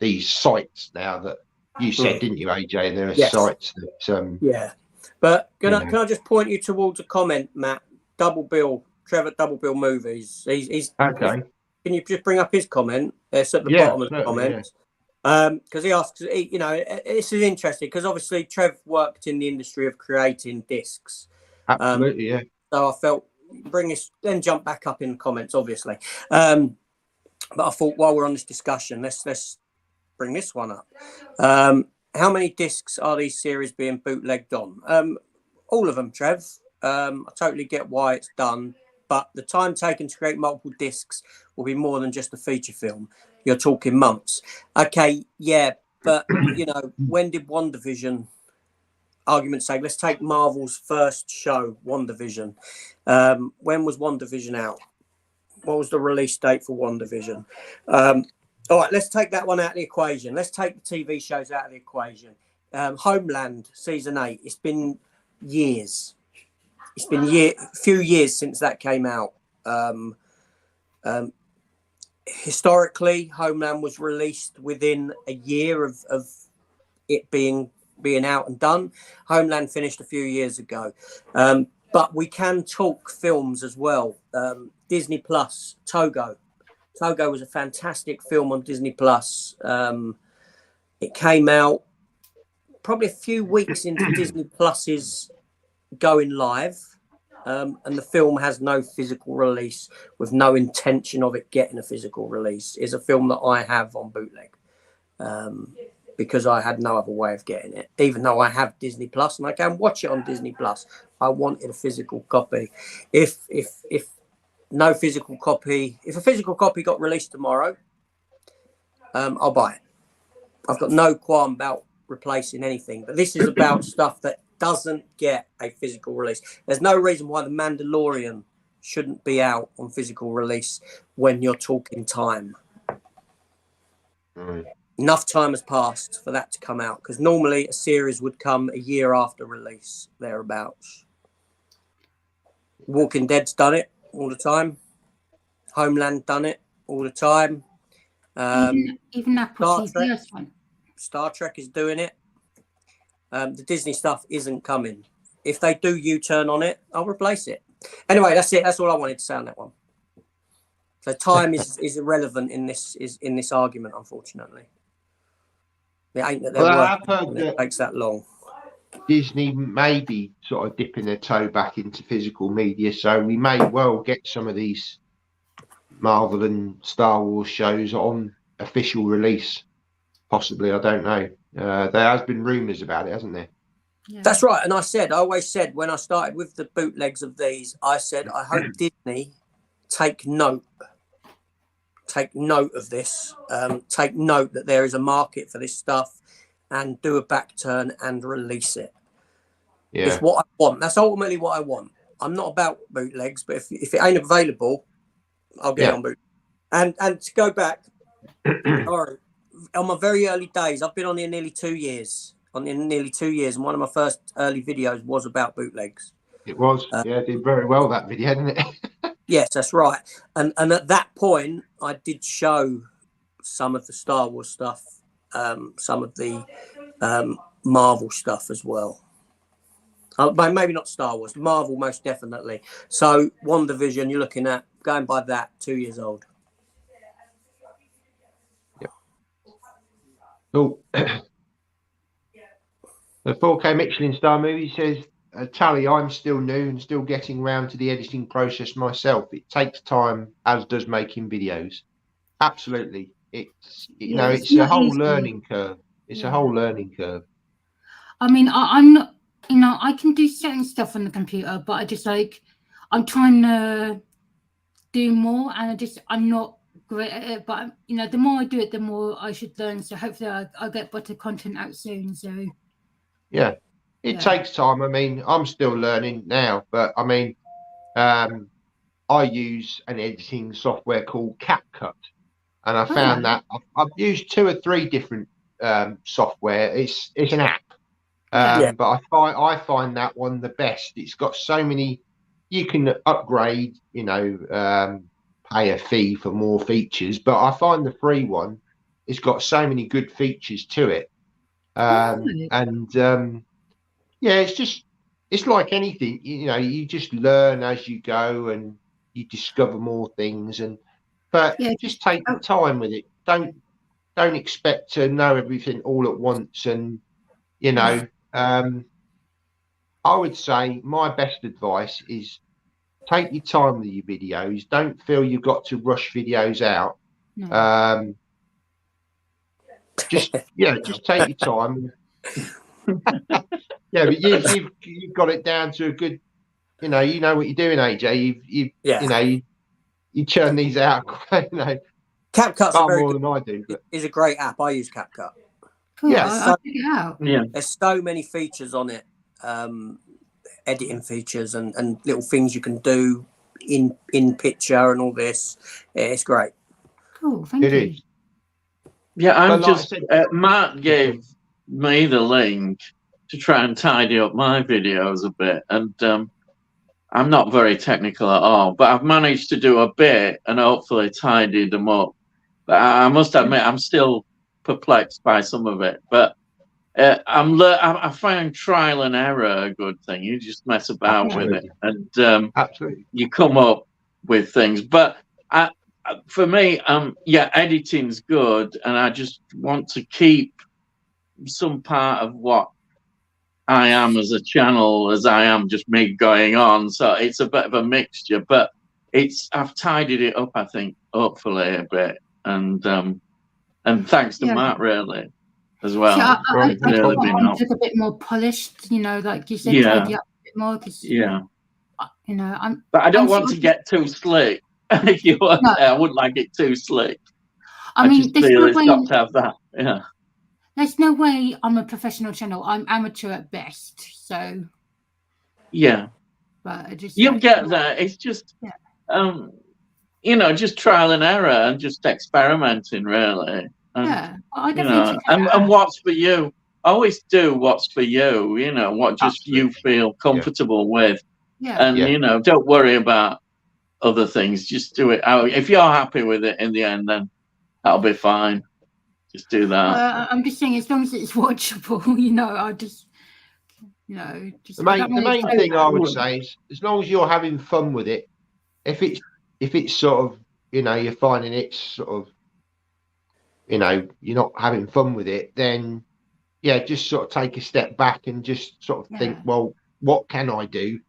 these sites now that you said, didn't you, AJ? There are sites that. But can I just point you towards a comment, Matt? Trevor Double Bill Movies. He's okay. Can you just bring up his comment? It's at the bottom of the comments. Because he asks, this is interesting because obviously Trev worked in the industry of creating discs. Absolutely, yeah. So I felt bring this, then jump back up in the comments, obviously. But I thought while we're on this discussion, let's bring this one up. How many discs are these series being bootlegged on? All of them, Trev. I totally get why it's done, but the time taken to create multiple discs will be more than just a feature film. You're talking months. Okay, yeah, but when did WandaVision, argument's sake, let's take Marvel's first show, WandaVision. When was WandaVision out? What was the release date for WandaVision? All right, let's take that one out of the equation. Let's take the TV shows out of the equation. Homeland season 8. It's been years. It's been a few years since that came out. Historically, Homeland was released within a year of it being out and done. Homeland finished a few years ago. But we can talk films as well. Disney Plus, Togo. Togo was a fantastic film on Disney Plus. It came out probably a few weeks into Disney Plus's going live. And the film has no physical release, with no intention of it getting a physical release. It's a film that I have on bootleg because I had no other way of getting it, even though I have Disney Plus and I can watch it on Disney Plus. I wanted a physical copy. If no physical copy, if a physical copy got released tomorrow, I'll buy it. I've got no qualm about replacing anything, but this is about stuff that doesn't get a physical release. There's no reason why The Mandalorian shouldn't be out on physical release when you're talking time. Enough time has passed for that to come out, because normally a series would come a year after release, thereabouts. Walking Dead's done it all the time. Homeland done it all the time. Even that Star Trek is doing it. The Disney stuff isn't coming. If they do U-turn on it, I'll replace it. Anyway, that's it. That's all I wanted to say on that one. So time is irrelevant in this argument, unfortunately. It ain't that it takes that long. Disney may be sort of dipping their toe back into physical media, so we may well get some of these Marvel and Star Wars shows on official release. Possibly, I don't know. There has been rumours about it, hasn't there? Yeah. That's right. And I always said when I started with the bootlegs of these, I said, I hope Disney take note of this. Take note that there is a market for this stuff, and do a back turn and release it. Yeah. It's what I want. That's ultimately what I want. I'm not about bootlegs, but if it ain't available, I'll get it on boot. And to go back, sorry, on my very early days, I've been on here nearly 2 years. And one of my first early videos was about bootlegs. It was, it did very well, that video, didn't it? Yes, that's right. And at that point, I did show some of the Star Wars stuff, some of the Marvel stuff as well. Maybe not Star Wars, Marvel most definitely. So WandaVision, you're looking at, going by that, 2 years old. Yep. Cool. The 4K Michelin star movie says, Tally, I'm still new and still getting round to the editing process myself. It takes time, as does making videos. Absolutely. It's it's a whole learning curve. It's a whole learning curve. I mean, I'm not, I can do certain stuff on the computer, but I just I'm trying to do more, and I'm not great at it. But the more I do it, the more I should learn. So hopefully I'll get better content out soon. So yeah, it takes time. I mean, I'm still learning now, but I mean, I use an editing software called CapCut, and I found that I've used 2 or 3 different software. It's an app, but I find that one the best. It's got so many. You can upgrade, pay a fee for more features, but I find the free one, it's got so many good features to it. It's like anything, you just learn as you go and you discover more things, but just take your time with it. Don't expect to know everything all at once. And I would say my best advice is take your time with your videos. Don't feel you've got to rush videos out. Just take your time. Yeah, but you've got it down to a good, you know what you're doing, AJ. You churn these out, CapCut's far more than I do. But it's a great app. I use CapCut. Cool. I'll check it out. Yeah, there's so many features on it, editing features and little things you can do in picture and all this. It's great. Cool, thank you. It is. Yeah, I'm just Matt gave me the link to try and tidy up my videos a bit, and I'm not very technical at all, but I've managed to do a bit and hopefully tidy them up. But I must admit, I'm still perplexed by some of it. But I find trial and error a good thing. You just mess about with it, and you come up with things. But for me, editing's good, and I just want to keep some part of what I am as a channel, as I am just me going on. So it's a bit of a mixture, but I've tidied it up, I think, hopefully a bit, and thanks to Matt really as well. So I want it a bit more polished, like you said, tidy up a bit more. But I don't want to get too slick. If you want, I wouldn't like it too slick. I mean, just feel it's got to have that. Yeah. There's no way I'm a professional channel. I'm amateur at best. So. Yeah. But you'll get there. It's just, just trial and error and just experimenting, really. And, I definitely. And what's for you? Always do what's for you. What just you feel comfortable with. Yeah. And don't worry about other things. Just do it out. If you're happy with it in the end, then that'll be fine. Just do that. I'm just saying, as long as it's watchable, I just, just. The main thing I would say is, as long as you're having fun with it, if it's sort of, you're finding it sort of, you're not having fun with it, then just sort of take a step back and just sort of think, well, what can I do?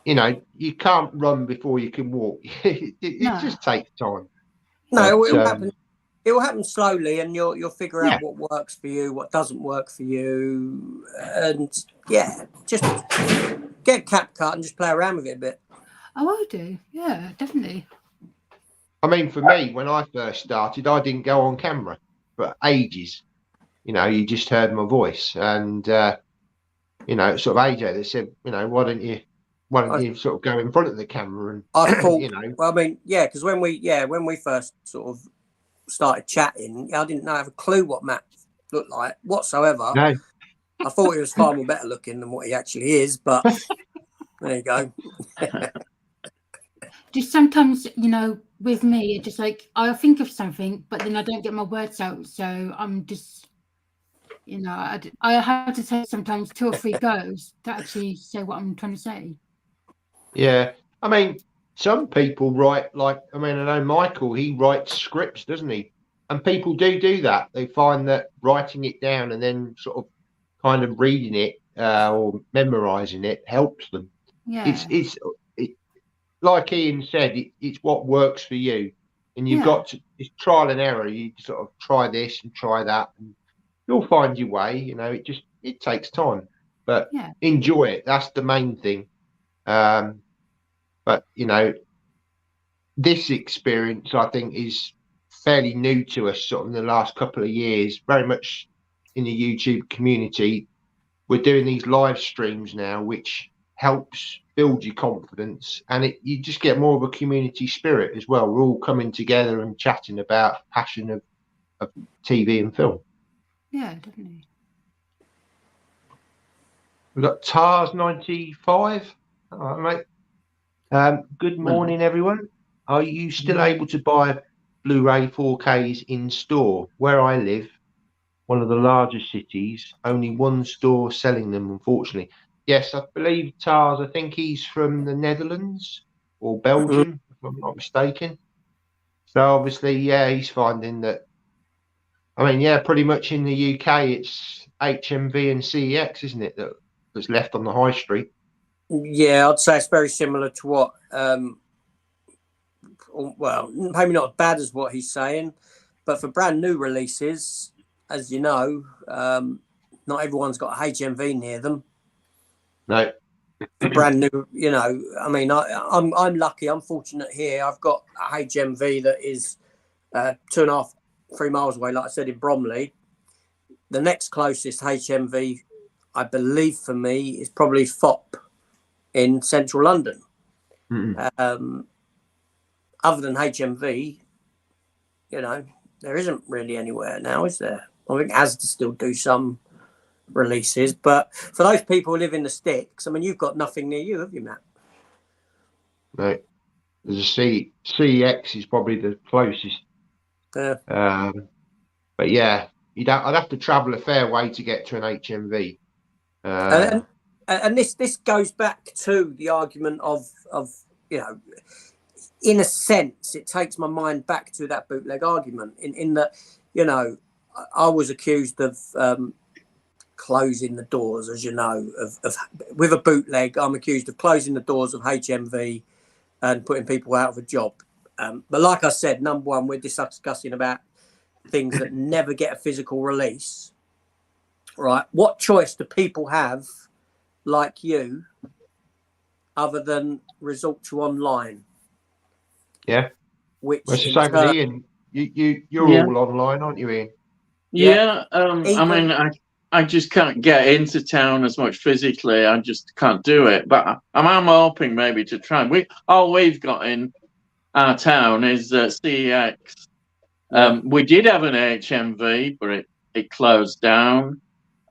You can't run before you can walk. It just takes time. No, it will happen. It will happen slowly, and you'll figure out what works for you, what doesn't work for you, and just get CapCut and just play around with it a bit. Oh, I do. Yeah, definitely. I mean, for me, when I first started, I didn't go on camera for ages. You just heard my voice, and sort of AJ that said, why don't you sort of go in front of the camera and I thought, well, I mean, because when we first sort of started chatting, I didn't have a clue what Matt looked like whatsoever. No. I thought he was far more better looking than what he actually is, but there you go. just sometimes, you know, with me, it's just like I think of something, but then I don't get my words out. So I'm just, you know, I have to take sometimes 2 or 3 goes to actually say what I'm trying to say. Yeah, I mean, some people write like, I mean, I know Michael, he writes scripts, doesn't he? And people do that. They find that writing it down and then sort of kind of reading it or memorizing it helps them. Yeah. It's like Ian said, it's what works for you, and you've got to, it's trial and error. You sort of try this and try that, and you'll find your way. You know, it takes time, but enjoy it. That's the main thing. But you know, this experience I think is fairly new to us, sort of in the last couple of years. Very much in the YouTube community, we're doing these live streams now, which helps build your confidence, and you just get more of a community spirit as well. We're all coming together and chatting about passion of TV and film. Yeah, definitely. We've got Tars 95. All right, mate. Good morning, everyone. Are you still able to buy Blu-ray 4Ks in store? Where I live, one of the larger cities, only one store selling them, unfortunately. Yes, I believe Tars, I think he's from the Netherlands or Belgium, if I'm not mistaken. So obviously, yeah, he's finding that, I mean, yeah, pretty much in the UK, it's HMV and CEX, isn't it, that's left on the high street? Yeah, I'd say it's very similar to what, well, maybe not as bad as what he's saying, but for brand new releases, as you know, not everyone's got a HMV near them. No. For brand new, you know, I mean, I'm lucky, I'm fortunate here. I've got a HMV that is 2.5, 3 miles away, like I said, in Bromley. The next closest HMV, I believe, for me, is probably FOP in central London. Other than HMV, you know, there isn't really anywhere now, is there? I think Asda still do some releases, but for those people who live in the sticks, I mean, you've got nothing near you, have you, Matt? No. There's a CEX is probably the closest. Yeah. But yeah, I'd have to travel a fair way to get to an HMV. And this goes back to the argument of you know, in a sense, it takes my mind back to that bootleg argument in that, you know, I was accused of closing the doors, as you know, of with a bootleg. I'm accused of closing the doors of HMV and putting people out of a job. But like I said, number one, we're discussing about things that never get a physical release, right? What choice do people have, like you, other than resort to online? Yeah. Which well, it's the same with Ian. You're all online, aren't you, Ian? Yeah. I mean, I just can't get into town as much physically. I just can't do it. But I'm hoping maybe to try. All we've got in our town is CEX. We did have an HMV, but it closed down.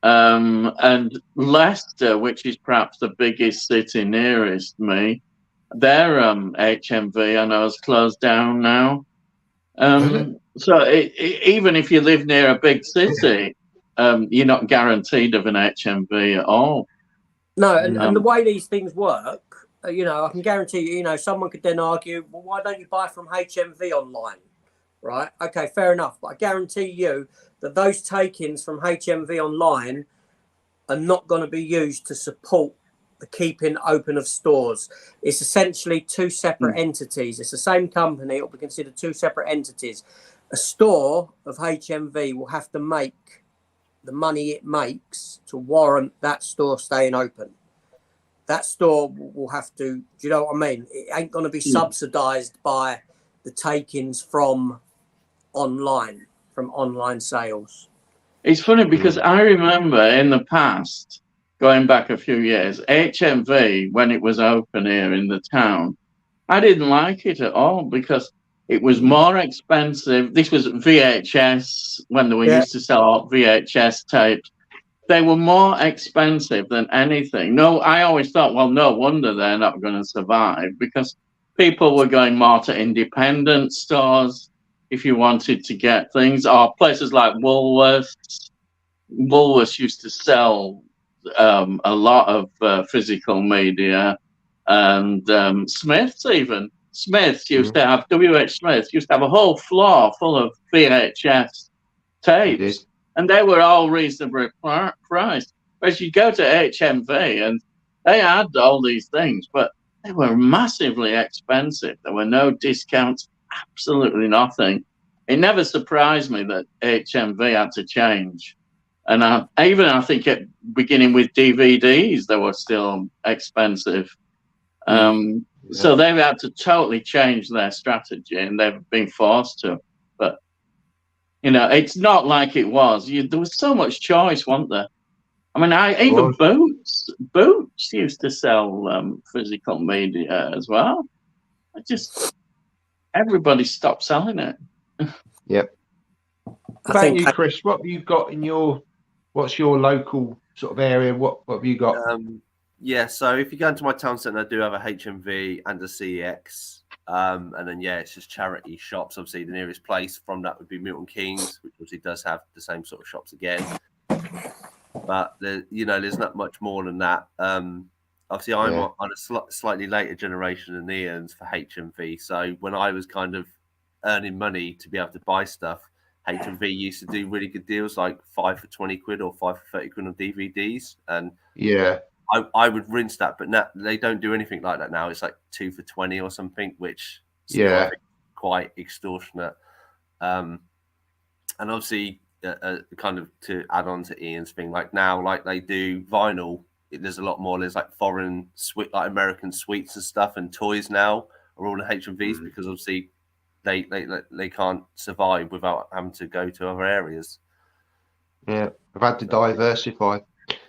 And Leicester, which is perhaps the biggest city nearest me, their HMV, I know, is closed down now. So even if you live near a big city, you're not guaranteed of an HMV at all. No, and the way these things work, you know, I can guarantee you, you know, someone could then argue, well, why don't you buy from HMV online? Right? Okay, fair enough. But I guarantee you that those take-ins from HMV online are not going to be used to support the keeping open of stores. It's essentially two separate entities. It's the same company. It will be considered two separate entities. A store of HMV will have to make the money it makes to warrant that store staying open. That store will have to, do you know what I mean? It ain't going to be subsidized by the take-ins from online sales. It's funny because I remember in the past, going back a few years, HMV, when it was open here in the town, I didn't like it at all because it was more expensive. This was VHS, when they were used to sell VHS tapes. They were more expensive than anything. No, I always thought, well, no wonder they're not going to survive, because people were going more to independent stores if you wanted to get things, or places like Woolworths. Woolworths used to sell a lot of physical media, and Smiths even. Smiths used to have, WH Smith used to have a whole floor full of VHS tapes, and they were all reasonably priced. Whereas you go to HMV and they had all these things, but they were massively expensive. There were no discounts, absolutely nothing. It never surprised me that HMV had to change. And I think beginning with DVDs, they were still expensive. So they've had to totally change their strategy, and they've been forced to. But, you know, it's not like it was. There was so much choice, wasn't there? I mean, even Boots used to sell physical media as well. Everybody stopped selling it. Yep. What about you, Chris? What have you got in what's your local sort of area? What have you got? Yeah, so if you go into my town centre, I do have a HMV and a CEX. And then, it's just charity shops. Obviously, the nearest place from that would be Milton Keynes, which obviously does have the same sort of shops again. But, there's not much more than that. Obviously, I'm on a slightly later generation than Ian's for HMV. So when I was kind of earning money to be able to buy stuff, HMV used to do really good deals, like 5 for 20 quid or 5 for 30 quid on DVDs. And I would rinse that, but now they don't do anything like that now. It's like 2 for 20 or something, which is I think quite extortionate. And obviously, kind of to add on to Ian's thing, like now, like they do vinyl, there's a lot more. There's like foreign like American sweets and stuff, and toys now are all in HMVs because obviously they can't survive without having to go to other areas. Yeah, I've had to diversify.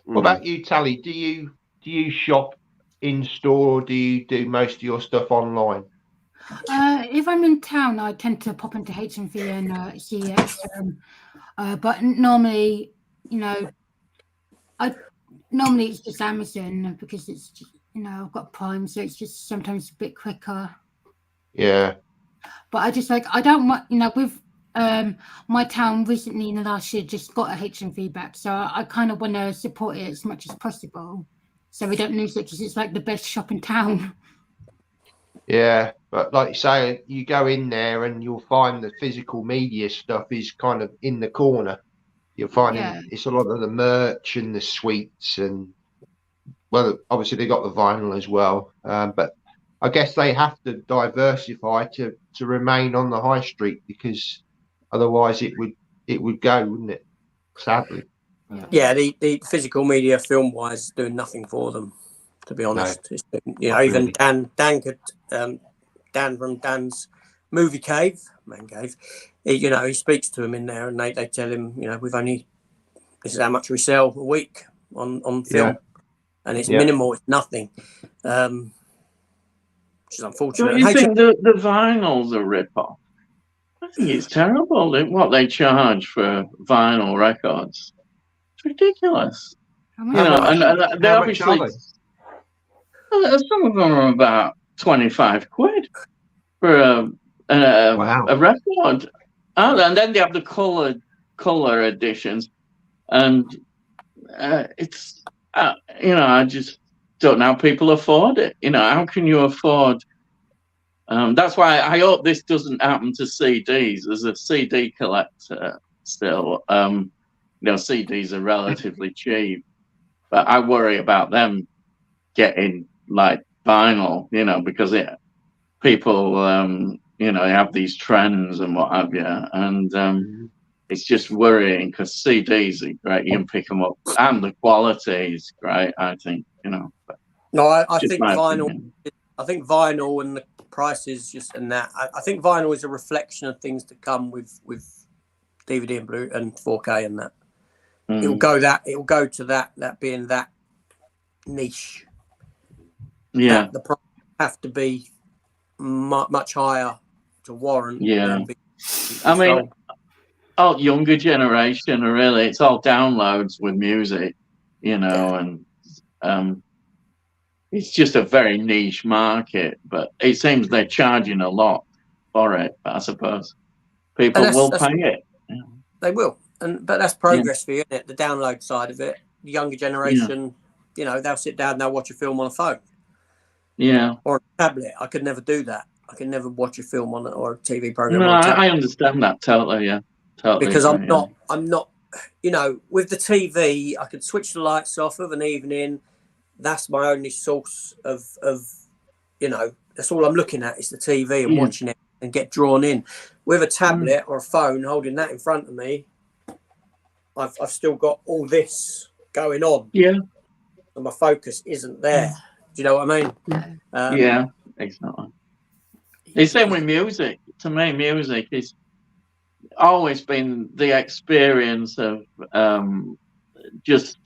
What about you, Tally? Do you shop in store, or do you do most of your stuff online? If I'm in town, I tend to pop into HMV and CX. But normally, normally it's just Amazon because it's just, I've got Prime, so it's just sometimes a bit quicker. Yeah. But I don't want, with my town recently in the last year just got a HMV back, so I kind of want to support it as much as possible, so we don't lose it because it's like the best shop in town. Yeah, but like you say, you go in there and you'll find the physical media stuff is kind of in the corner. You'll find it's a lot of the merch and the sweets, and obviously they got the vinyl as well. But I guess they have to diversify to remain on the high street, because otherwise it would go, wouldn't it? Sadly. Yeah, the physical media film wise doing nothing for them, to be honest. No, even really. Dan from Dan's movie cave, Man Cave, he speaks to them in there, and they tell him, this is how much we sell a week on film, and it's minimal, it's nothing. Which is unfortunate. Do you think the vinyl's a rip-off? I think it's terrible what they charge for vinyl records. It's ridiculous. And they obviously, some of them are about 25 quid for a record. And then they have the color editions, and it's I just don't know how people afford it. How can you afford? That's why I hope this doesn't happen to CDs. As a CD collector still, CDs are relatively cheap, but I worry about them getting like vinyl, because people, have these trends and what have you, and it's just worrying because CDs are great. You can pick them up, and the quality is great, I think, But no, I think vinyl. Opinion. I think vinyl and the prices I think vinyl is a reflection of things to come with DVD and Blu and 4K and that. It will go to that being that niche. Yeah, the price have to be much higher to warrant. Yeah, I mean, all younger generation really, it's all downloads with music, and it's just a very niche market, but it seems they're charging a lot for it. But I suppose people will pay it. Yeah. They will, but that's progress for you, isn't it? The download side of it. The younger generation, you know, they'll sit down, they'll watch a film on a phone, or a tablet. I could never do that. I could never watch a film on or a TV program. No, I understand that totally. Yeah, totally. Because I'm not. You know, with the TV, I could switch the lights off of an evening. That's my only source of you know, that's all I'm looking at is the TV and watching it and get drawn in. With a tablet or a phone, holding that in front of me, I've still got all this going on. Yeah. And my focus isn't there. Do you know what I mean? Yeah, exactly. It's same with music. To me, music is always been the experience of just,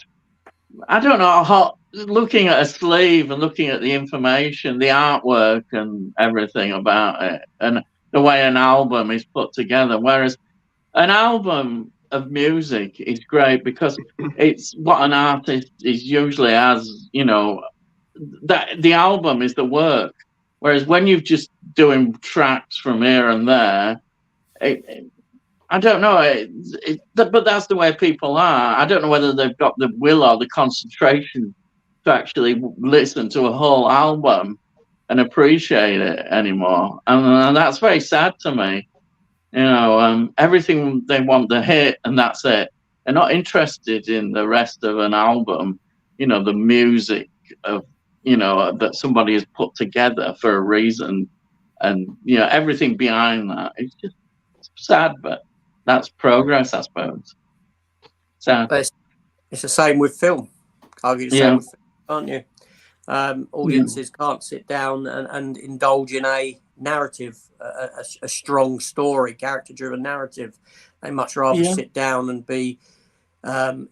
I don't know, how looking at a sleeve and looking at the information, the artwork and everything about it, and the way an album is put together. Whereas an album of music is great because it's what an artist is usually as, you know, that the album is the work. Whereas when you're just doing tracks from here and there, I don't know, but that's the way people are. I don't know whether they've got the will or the concentration to actually listen to a whole album and appreciate it anymore. And that's very sad to me. You know, everything they want to hit and that's it. They're not interested in the rest of an album, you know, the music of, you know, that somebody has put together for a reason. And, you know, everything behind that. It's just sad, but that's progress, I suppose. Sad. But it's the same with film. Argue the same with film, aren't you? Audiences can't sit down and indulge in a narrative, a strong story, character-driven narrative. They much rather sit down and be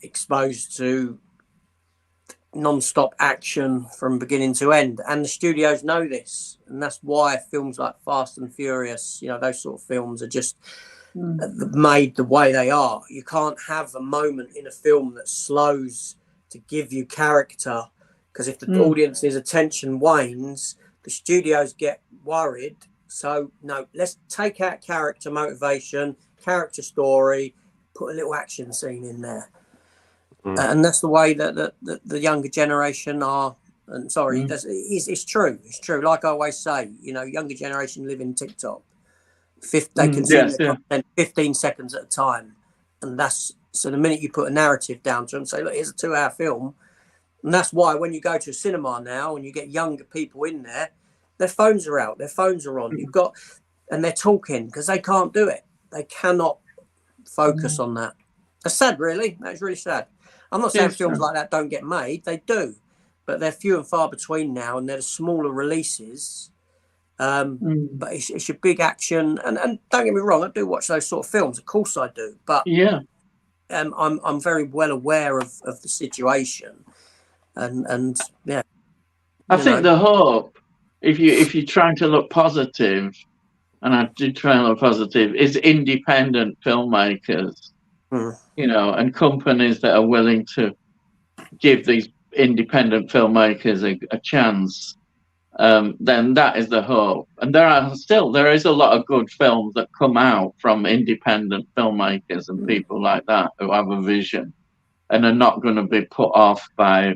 exposed to non-stop action from beginning to end. And the studios know this, and that's why films like Fast and Furious, you know, those sort of films are just made the way they are. You can't have a moment in a film that slows to give you character, because if the audience's attention wanes, the studios get worried. So no, let's take out character motivation, character story, put a little action scene in there. And that's the way that the younger generation are. And sorry, it's true. It's true. Like I always say, you know, younger generation live in TikTok. They consume their content 15 seconds at a time. And that's, so the minute you put a narrative down to them, say, look, here's a 2-hour film. And that's why when you go to a cinema now and you get younger people in there, their phones are out, their phones are on. You've got, and they're talking because they can't do it. They cannot focus on that. That's sad, really. That's really sad. I'm not saying films like that don't get made. They do. But they're few and far between now, and they're the smaller releases. But it's a big action. And don't get me wrong, I do watch those sort of films. Of course I do. But I'm very well aware of the situation. And yeah. I think the hope, if you're trying to look positive, and I do try and look positive, is independent filmmakers, you know, and companies that are willing to give these independent filmmakers a chance. Then that is the hope. And there is a lot of good films that come out from independent filmmakers and people like that who have a vision and are not going to be put off by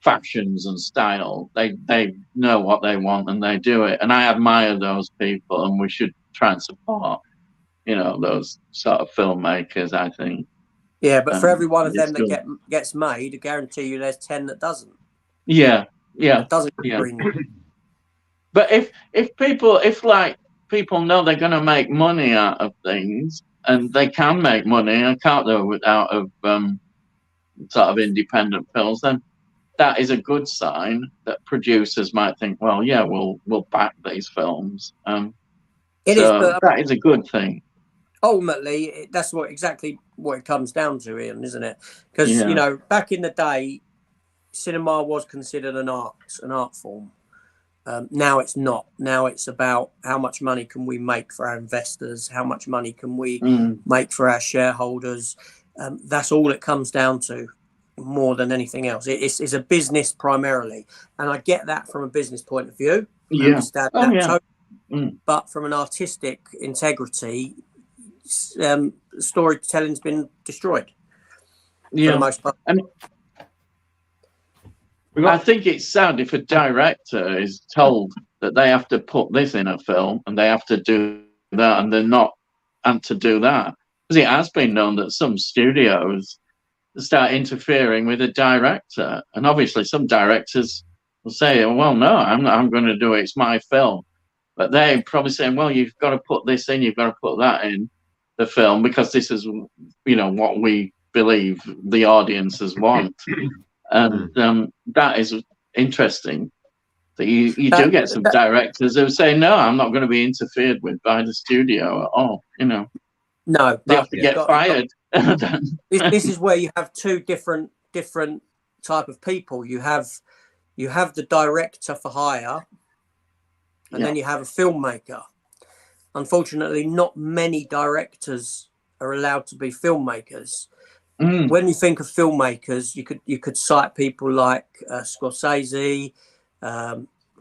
fashions and style. They know what they want and they do it. And I admire those people, and we should try and support, you know, those sort of filmmakers, I think. Yeah, but for every one of them that gets made, I guarantee you there's 10 that doesn't. Yeah. That doesn't agree. But if people know they're going to make money out of things, and they can make money, and can't do it out of sort of independent films, then that is a good sign that producers might think, well, yeah, we'll back these films. That is a good thing. Ultimately, that's exactly what it comes down to, Ian, isn't it? Because you know, back in the day, cinema was considered an art form. Now it's not. Now it's about how much money can we make for our investors, how much money can we make for our shareholders. That's all it comes down to. more than anything else. It's a business primarily, and I get that from a business point of view. I understand that totally. But from an artistic integrity, storytelling's been destroyed for the most part. And I think it's sad if a director is told that they have to put this in a film and they have to do that, and they're not and to do that, because it has been known that some studios start interfering with a director, and obviously some directors will say, well, no, I'm going to do it, it's my film, but they're probably saying, well, you've got to put this in, you've got to put that in the film, because this is, you know, what we believe the audiences want. And that is interesting, that you do get some directors who say, no, I'm not going to be interfered with by the studio at all, you know. No, they have to get fired. This is where you have two different type of people. You have the director for hire, and then you have a filmmaker. Unfortunately, not many directors are allowed to be filmmakers. When you think of filmmakers, you could cite people like Scorsese,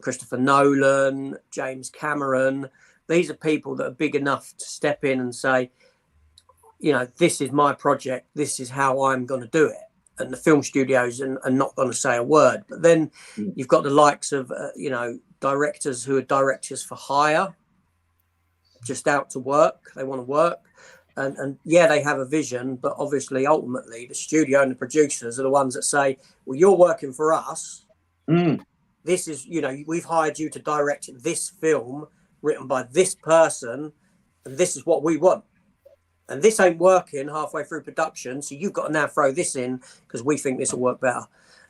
Christopher Nolan, James Cameron. These are people that are big enough to step in and say, you know, this is my project, this is how I'm going to do it. And the film studios are not going to say a word. But then you've got the likes of, you know, directors who are directors for hire, just out to work. They want to work. And yeah, they have a vision, but obviously, ultimately, the studio and the producers are the ones that say, well, you're working for us. This is, you know, we've hired you to direct this film written by this person, and this is what we want. And this ain't working halfway through production, so you've got to now throw this in because we think this will work better.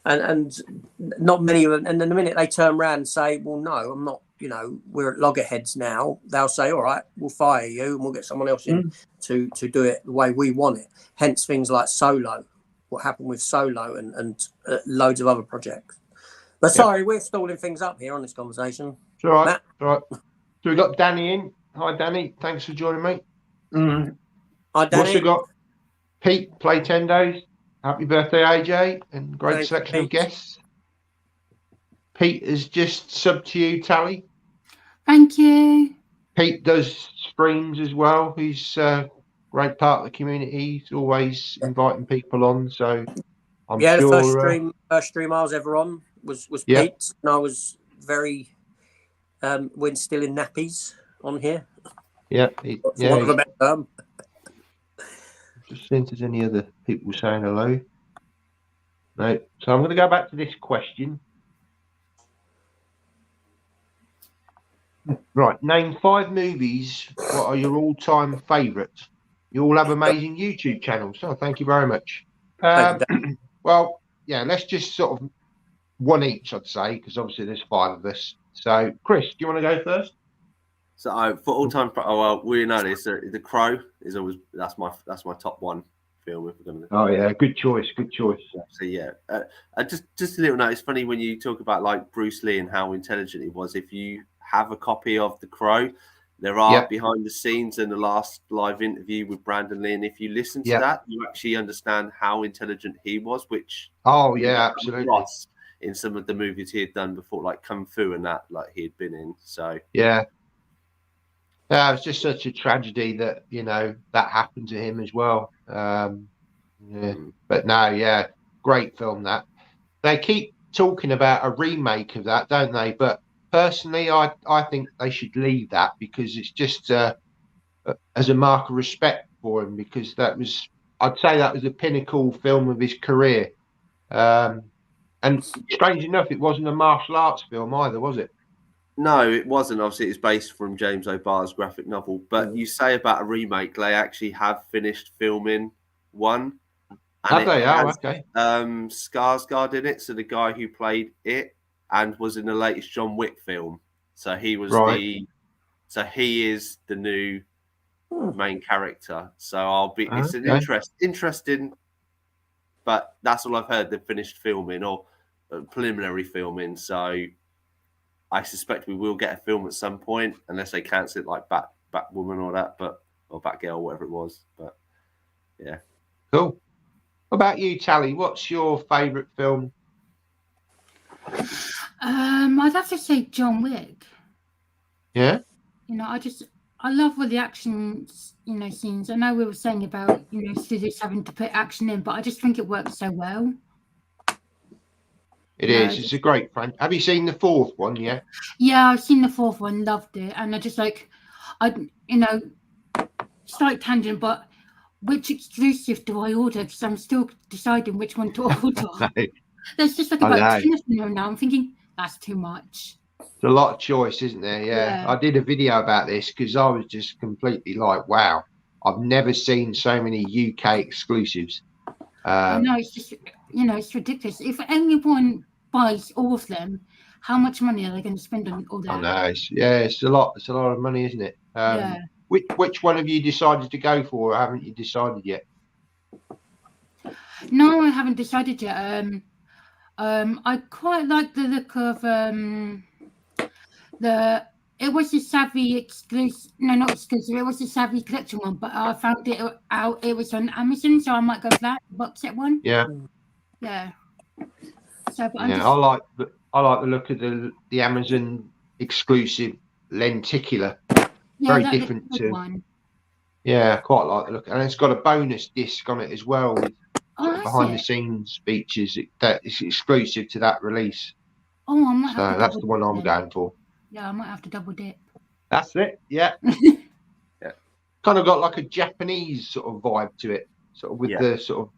And not many of them. And then the minute they turn around and say, well, no, I'm not, you know, we're at loggerheads now, they'll say, all right, we'll fire you and we'll get someone else in to do it the way we want it. Hence things like Solo, what happened with Solo and loads of other projects. But sorry, we're stalling things up here on this conversation. It's all right. Matt? All right. So we've got Danny in. Hi, Danny. Thanks for joining me. Hi, Danny. Also got Pete, play 10 days. Happy birthday, AJ, and great Thanks, selection Pete. of guests. Pete is just subbed to you, Tally. Thank you. Pete does streams as well. He's a great part of the community. He's always inviting people on. So I'm sure. The first stream I was ever on was Pete's, and I was very when still in nappies on here. Yeah, For want of a better term. Just seeing if there's any other people saying hello. No. So I'm going to go back to this question. Right, name 5 movies. What are your all-time favourites? You all have amazing YouTube channels, so thank you very much. Well, yeah, let's just sort of one each, I'd say, because obviously there's 5 of us. So, Chris, do you want to go first? So for all-time, well, we know this. The Crow is always that's my top 1 film. If we're going to. Oh yeah, good choice, good choice. So yeah, just a little note. It's funny when you talk about like Bruce Lee and how intelligent he was. If you have a copy of The Crow, there are behind the scenes in the last live interview with Brandon Lee, and if you listen to that, you actually understand how intelligent he was. Which absolutely. In some of the movies he had done before, like Kung Fu and that, like he had been in. So yeah. It's just such a tragedy that, you know, that happened to him as well. But no, great film that. They keep talking about a remake of that, don't they? But personally, I think they should leave that because it's just as a mark of respect for him, because I'd say that was the pinnacle film of his career. And strange enough, it wasn't a martial arts film either, was it? No, it wasn't. Obviously, it's based from James O'Barr's graphic novel. But you say about a remake, they actually have finished filming one. Have they? Okay. Skarsgård in it. So the guy who played it and was in the latest John Wick film. So he was he is the new main character. So it's an interesting. But that's all I've heard. They've finished filming or preliminary filming. So I suspect we will get a film at some point, unless they cancel it, like Batwoman or that, or Batgirl, whatever it was. But yeah, cool. What about you, Tally? What's your favourite film? I'd have to say John Wick. Yeah. You know, I love all the action, scenes. I know we were saying about, studios having to put action in, but I just think it works so well. It is. It's a great friend. Have you seen the fourth one yet? Yeah, I've seen the fourth one, loved it, and I just slight tangent, but which exclusive do I order? Because I'm still deciding which one to order. There's just like about 10 of them now. I'm thinking that's too much. There's a lot of choice, isn't there? Yeah. I did a video about this because I was just completely like, wow, I've never seen so many UK exclusives. I know, it's just, it's ridiculous. If anyone buys all of them, how much money are they going to spend on all that? I know. It's a lot. It's a lot of money, isn't it? Yeah. Which one have you decided to go for, or haven't you decided yet? No, I haven't decided yet. I quite like the look of it was the Savvy exclusive. No, not exclusive. It was the Savvy collection one, but I found it out. It was on Amazon, so I might go for that box set one. Yeah. Yeah. So, but I like the look of the Amazon exclusive lenticular. Yeah, very different to one. Yeah, quite like the look, and it's got a bonus disc on it as well with behind the scenes features that is exclusive to that release. Oh, I might have to that's the one I'm going for. Yeah, I might have to double dip. That's it. Yeah. Yeah. Kind of got like a Japanese sort of vibe to it, sort of with the sort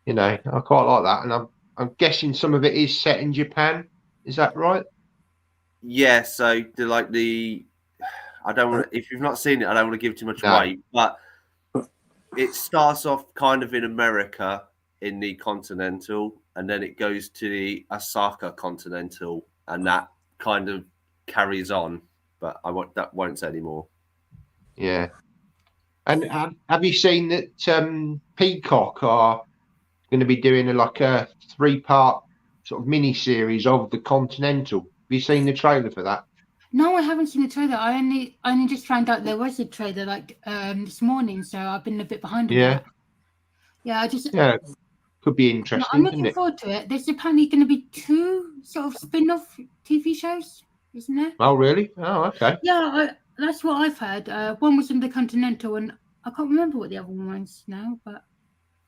of, I quite like that, and I'm guessing some of it is set in Japan. Is that right? Yeah. So I don't want to, if you've not seen it, I don't want to give too much away, but it starts off kind of in America in the Continental, and then it goes to the Osaka Continental, and that kind of carries on, but that won't say anymore. Yeah. And have you seen that Peacock are going to be doing a 3-part sort of mini series of the Continental? Have you seen the trailer for that? No, I haven't seen the trailer. I only just found out there was a trailer this morning, so I've been a bit behind on that. Yeah, could be interesting. I'm looking forward to it. There's apparently going to be 2 sort of spin-off TV shows, isn't there? Oh, really? Oh, okay. Yeah, that's what I've heard. One was in the Continental, and I can't remember what the other one was now, but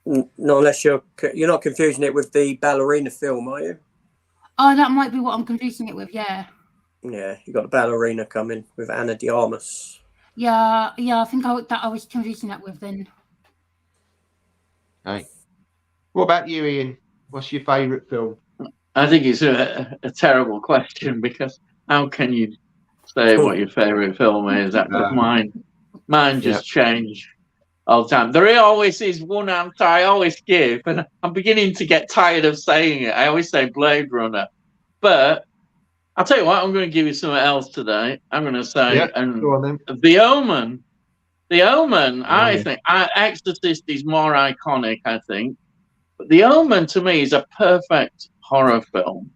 not unless you're not confusing it with the ballerina film, are you? Oh, that might be what I'm confusing it with. Yeah. Yeah, you got the ballerina coming with Anna de Armas. Yeah, I think I was confusing that with then. Hey, what about you, Ian? What's your favourite film? I think it's a terrible question, because how can you say what your favourite film is? Because mine just change all the time. There always is one answer I always give, and I'm beginning to get tired of saying it. I always say Blade Runner, but I'll tell you what, I'm going to give you something else today. I'm going to say The Omen. The Omen, I think. Exorcist is more iconic, I think. But The Omen, to me, is a perfect horror film.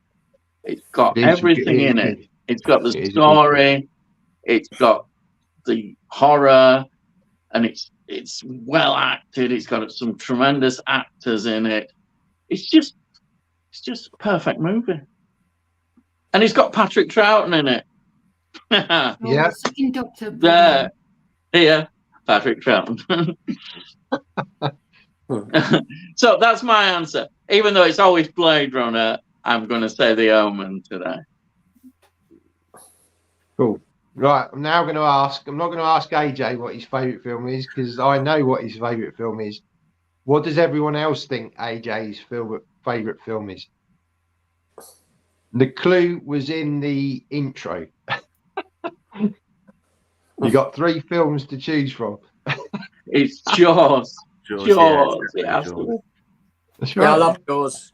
It's got everything in it. It's got the story. It's got the horror. And it's well acted. It's got some tremendous actors in it. It's just a perfect movie. And it's got Patrick Troughton in it. Yeah. Second Doctor. There. Here, Patrick Troughton. So that's my answer. Even though it's always Blade Runner, I'm going to say The Omen today. Cool. Right. I'm now going to ask. I'm not going to ask AJ what his favourite film is, because I know what his favourite film is. What does everyone else think AJ's favourite film is? The clue was in the intro. You got 3 films to choose from. It's Jaws. Jaws. Yeah, that's right. I love Jaws.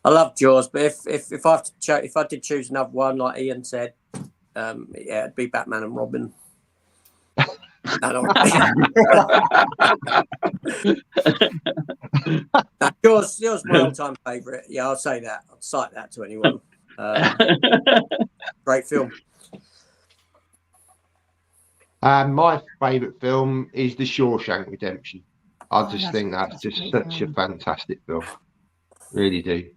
I love Jaws, but if I have to if I did choose another one, like Ian said, it'd be Batman and Robin. Jaws is my all-time favourite. Yeah, I'll say that. I'll cite that to anyone. Great film. My favourite film is The Shawshank Redemption. I just think that's just such a fantastic film. Really do.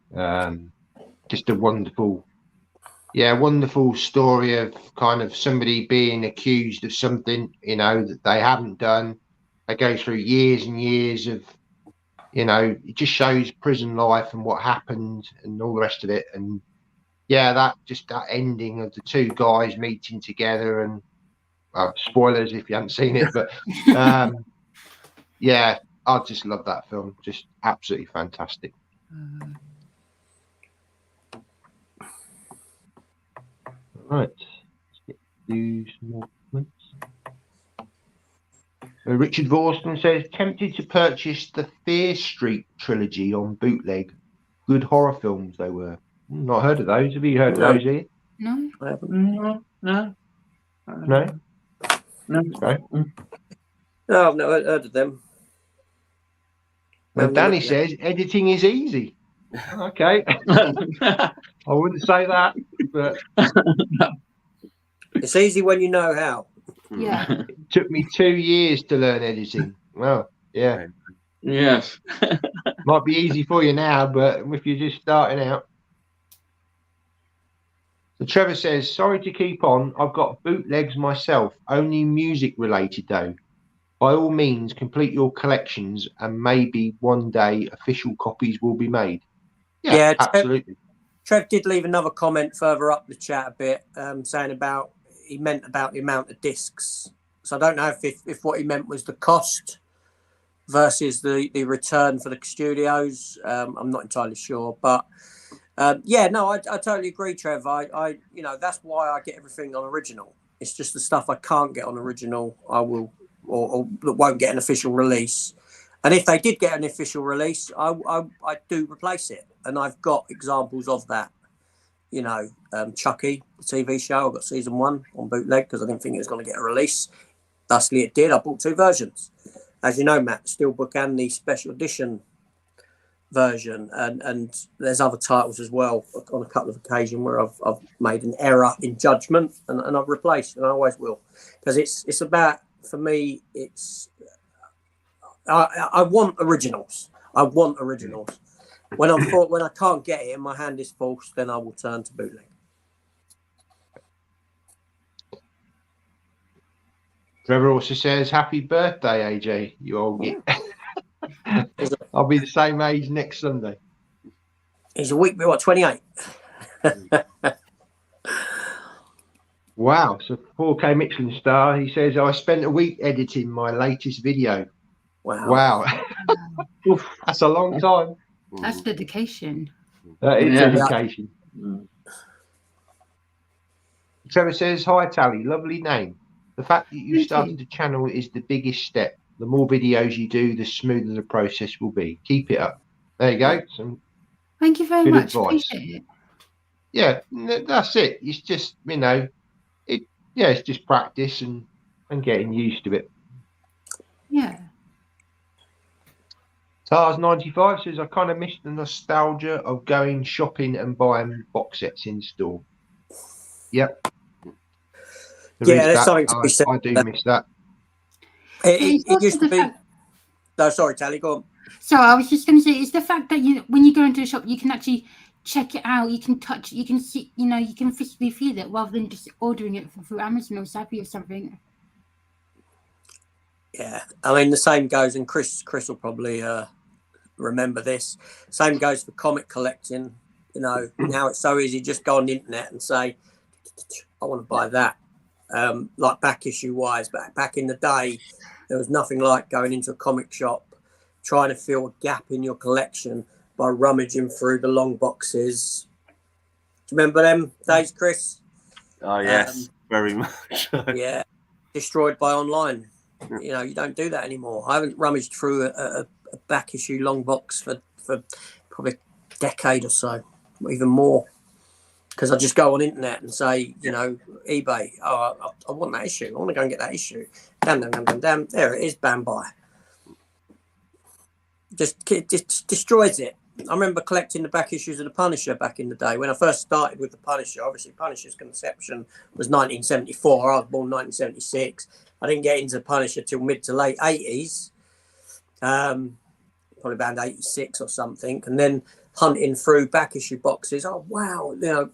Just a wonderful story of kind of somebody being accused of something, you know, that they haven't done. They go through years and years of, you know, it just shows prison life and what happened and all the rest of it. And yeah, that ending of the two guys meeting together and spoilers if you haven't seen it, but yeah, I just love that film. Just absolutely fantastic. Right. Let's do some more comments. Richard Vorston says, tempted to purchase the Fear Street trilogy on bootleg. Good horror films they were. Not heard of those. Have you heard of those, Ian? No. No. No? Okay. No, I've never heard of them. Well, Danny says editing is easy. Okay. I wouldn't say that, but it's easy when you know how. Yeah. It took me 2 years to learn editing. Well, yeah. Yes. Might be easy for you now, but if you're just starting out. So Trevor says, sorry to keep on. I've got bootlegs myself, only music related though. By all means, complete your collections and maybe one day official copies will be made. Yeah, absolutely. Trev did leave another comment further up the chat a bit, saying he meant about the amount of discs. So I don't know if what he meant was the cost versus the return for the studios. I'm not entirely sure, but yeah, no, I totally agree, Trev. I you know, that's why I get everything on original. It's just the stuff I can't get on original, I will or that won't get an official release. And if they did get an official release, I do replace it. And I've got examples of that. You know, Chucky, the TV show, I got season 1 on bootleg because I didn't think it was going to get a release. Thusly, it did. I bought 2 versions. As you know, Matt, Steelbook and the special edition version. And there's other titles as well on a couple of occasions where I've made an error in judgment and I've replaced, and I always will. Because it's about, for me, it's... I want originals. I want originals. When I can't get it and my hand is forced, then I will turn to bootleg. Trevor also says, happy birthday, AJ. You old git. I'll be the same age next Sunday. He's a week, what, 28? Wow. So 4K Michelin star, he says, I spent a week editing my latest video. Wow. That's a long time. That's dedication. That is dedication. Trevor says, hi, Tally. Lovely name. The fact that you started the channel is the biggest step. The more videos you do, the smoother the process will be. Keep it up. There you go. Thank you very much. Advice. Appreciate it. Yeah, that's it. It's just, you know, it's just practice and getting used to it. Yeah. Tars95 says, I kind of miss the nostalgia of going shopping and buying box sets in store. Yep. There's something to be said. I do miss that. It used to be. No, sorry, Tally, go on. So I was just going to say, it's the fact that when you go into a shop, you can actually check it out. You can touch it. You can see, you know, you can physically feel it rather than just ordering it through Amazon or Zappy or something. Yeah, I mean, the same goes, and Chris will probably remember this. Same goes for comic collecting. You know, now it's so easy. Just go on the internet and say, I want to buy that. Like back issue wise, but back in the day, there was nothing like going into a comic shop, trying to fill a gap in your collection by rummaging through the long boxes. Do you remember them days, Chris? Oh, yes, very much. Yeah, destroyed by online. You know, you don't do that anymore. I haven't rummaged through a back issue long box for probably a decade or so, even more. Because I just go on internet and say, you know, eBay, oh, I want that issue. I want to go and get that issue. Damn. There it is, bam, buy. Just destroys it. I remember collecting the back issues of The Punisher back in the day. When I first started with The Punisher, obviously Punisher's conception was 1974. I was born 1976. I didn't get into Punisher till mid to late 80s. probably around 86 or something, and then hunting through back issue boxes. Oh wow, you know,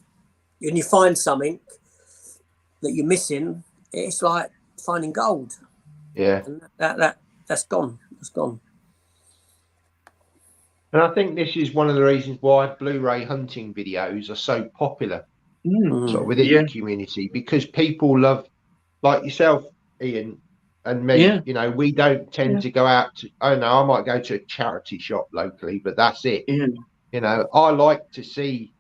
and you find something that you're missing. It's like finding gold. Yeah, and that's gone. It's gone. And I think this is one of the reasons why Blu-ray hunting videos are so popular, sort of within the community, because people love, like yourself, Ian, and me. You know, we don't tend to go out to. Oh no, I might go to a charity shop locally, but that's it. You know, I like to see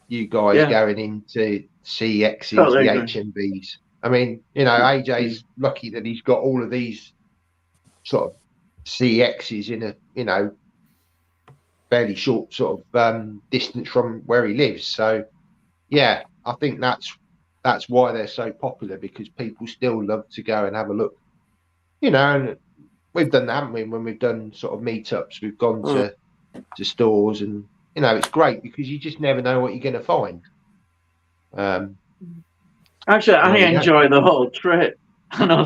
you guys going into CXs, Totally the agree. HMVs. I mean, you know, AJ's lucky that he's got all of these sort of CXs in a, you know, fairly short sort of distance from where he lives. So yeah, I think that's why they're so popular, because people still love to go and have a look. You know, and we've done that, haven't we? When we've done sort of meetups, we've gone to stores, and you know, it's great because you just never know what you're going to find. Actually, I enjoy the whole trip. I know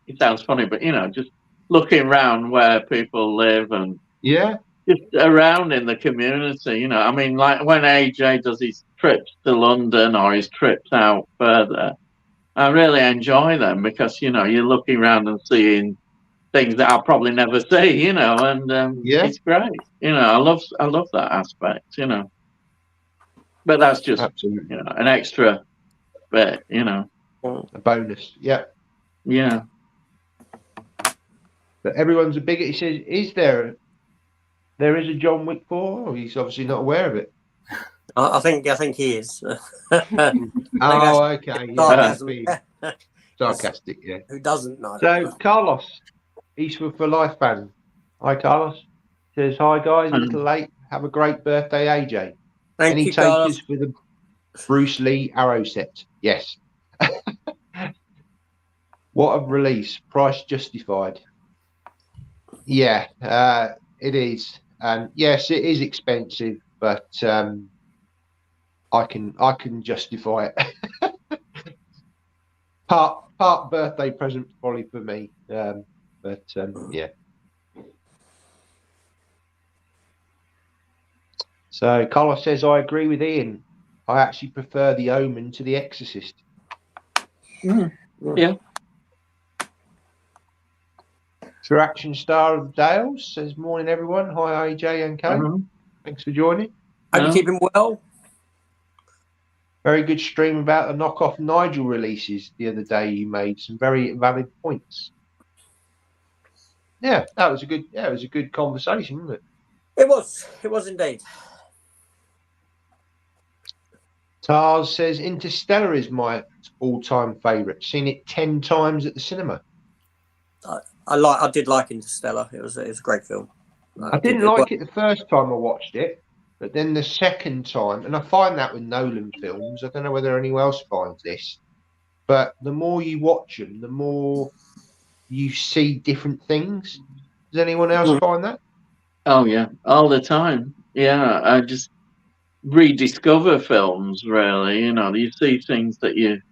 it sounds funny, but you know, just looking around where people live and just around in the community. You know, I mean, like when AJ does his trips to London or his trips out further, I really enjoy them because you know you're looking around and seeing things that I'll probably never see. You know, and it's great. You know, I love that aspect. You know, but that's just you know an extra bit. You know, a bonus. Yeah. But everyone's a bigot. He says, "Is there is a John Wick 4?" Oh, he's obviously not aware of it. I think he is. Oh, okay. Yeah, sarcastic. Yeah. Who doesn't know? So Carlos, Eastwood for Life fan. Hi, Carlos. Says, "Hi guys, a little late. Have a great birthday, AJ. Thank you, Carlos. Takers for the Bruce Lee arrow set?" Yes. What a release. Price justified. Yeah, it is. And yes, it is expensive, but I can justify it. part birthday present probably for me. But yeah. So Carlos says, "I agree with Ian. I actually prefer The Omen to The Exorcist." Yeah. True Action Star of Dales says, "Morning everyone. Hi AJ and Co. Thanks for joining. Hope you keep him well. Very good stream about the knockoff Nigel releases the other day. You made some very valid points." Yeah, that was a good. Yeah, it was a good conversation, wasn't it? It was indeed. Tars says, "Interstellar is my all-time favourite. Seen it 10 times at the cinema." I did like Interstellar. It was a great film. I didn't like it the first time I watched it, but then the second time, and I find that with Nolan films, I don't know whether anyone else finds this, but the more you watch them, the more you see different things. Does anyone else find that? Oh yeah, all the time. Yeah, I just rediscover films. Really, you know, you see things that you.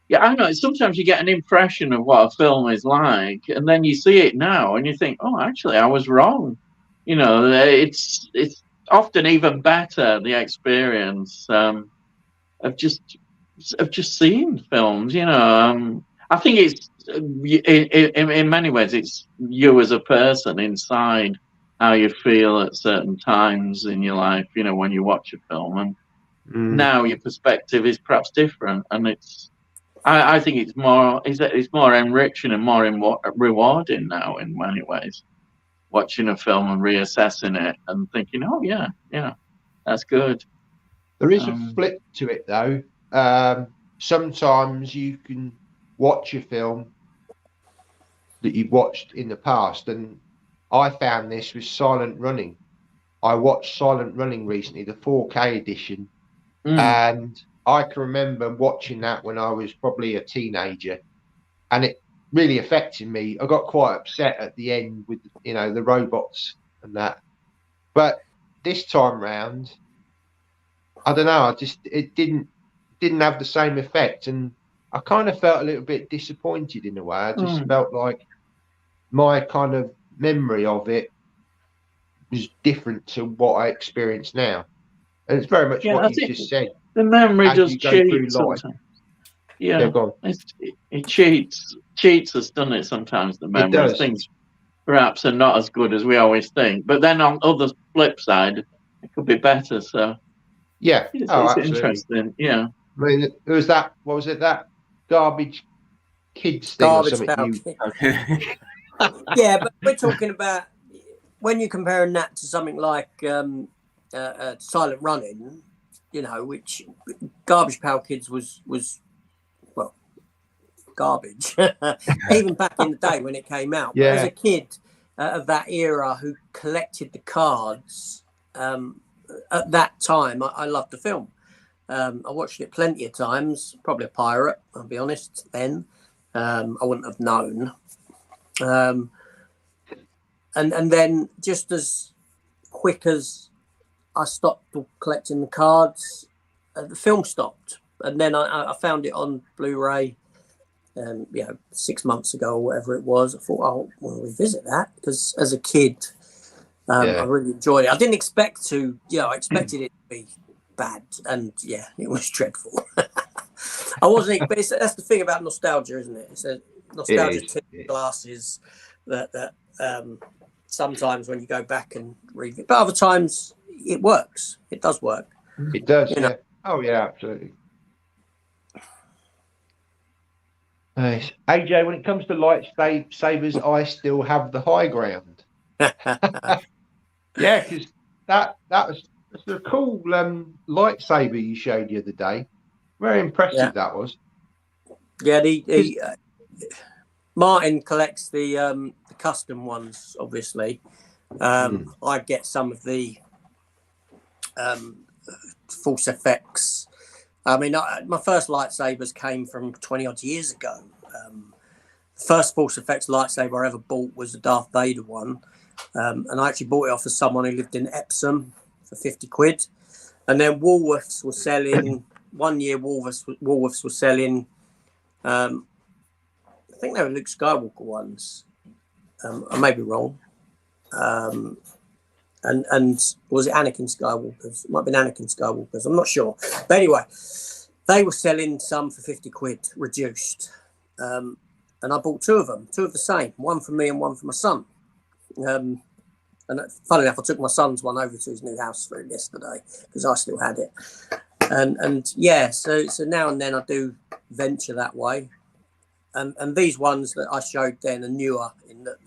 Yeah, I know. Sometimes you get an impression of what a film is like, and then you see it now, and you think, "Oh, actually, I was wrong." You know, it's often even better the experience of just seeing films. You know, I think it's in many ways it's you as a person inside how you feel at certain times in your life. You know, when you watch a film, and now your perspective is perhaps different, and it's. I think it's more enriching and more rewarding now in many ways. Watching a film and reassessing it and thinking, "Oh yeah, that's good." There is a flip to it though. Sometimes you can watch a film that you've watched in the past, and I found this with Silent Running. I watched Silent Running recently, the 4K edition, and I can remember watching that when I was probably a teenager, and it really affected me. I got quite upset at the end with, you know, the robots and that. But this time round, I don't know. It didn't have the same effect, and I kind of felt a little bit disappointed in a way. I just felt like my kind of memory of it was different to what I experience now. And it's very much Yeah, what I you think just said. the memory As does you go through cheat life, sometimes. Yeah, go on. it cheats. Cheats us, doesn't it? Sometimes the It memories, does. things perhaps are not as good as we always think. But then on other flip side, it could be better. So Yeah. Oh, it's absolutely. interesting. Yeah. I mean, it was that. What was it? That garbage kids thing or Garbage something? Pail You. Kid. Okay. Yeah, but we're talking about when you're comparing that to something like Silent Running, you know, which Garbage Pail Kids was well garbage, even back in the day when it came out. But as Yeah. a kid of that era who collected the cards, at that time, I loved the film. I watched it plenty of times. Probably a pirate, I'll be honest. Then I wouldn't have known. And then just as quick as I stopped collecting the cards, the film stopped. And then I found it on Blu-ray, 6 months ago or whatever it was. I thought, oh, we'll revisit that because as a kid, I really enjoyed it. I didn't expect to, I expected it to be bad, and yeah, it was dreadful. I wasn't, but that's the thing about nostalgia, isn't it? It's a nostalgia glasses that sometimes when you go back and read it, but other times it works. It does work. It does. Yeah. Oh yeah, absolutely. Nice. AJ, when it comes to lightsabers, I still have the high ground. Yeah, because that's a cool lightsaber you showed the other day. Very impressive that was. Yeah, Martin collects the custom ones, obviously. I get some of the false effects. I mean, my first lightsabers came from 20 odd years ago. The first false effects lightsaber I ever bought was the Darth Vader one. And I actually bought it off of someone who lived in Epsom for 50 quid. And then Woolworths were selling, one year Woolworths were selling, I think they were Luke Skywalker ones. I may be wrong. And was it Anakin Skywalker's? It might have been Anakin Skywalker's. I'm not sure. But anyway, they were selling some for 50 quid, reduced. And I bought two of the same, one for me and one for my son. And funny enough, I took my son's one over to his new house for him yesterday because I still had it. And yeah, so now and then I do venture that way. And these ones that I showed then are newer in that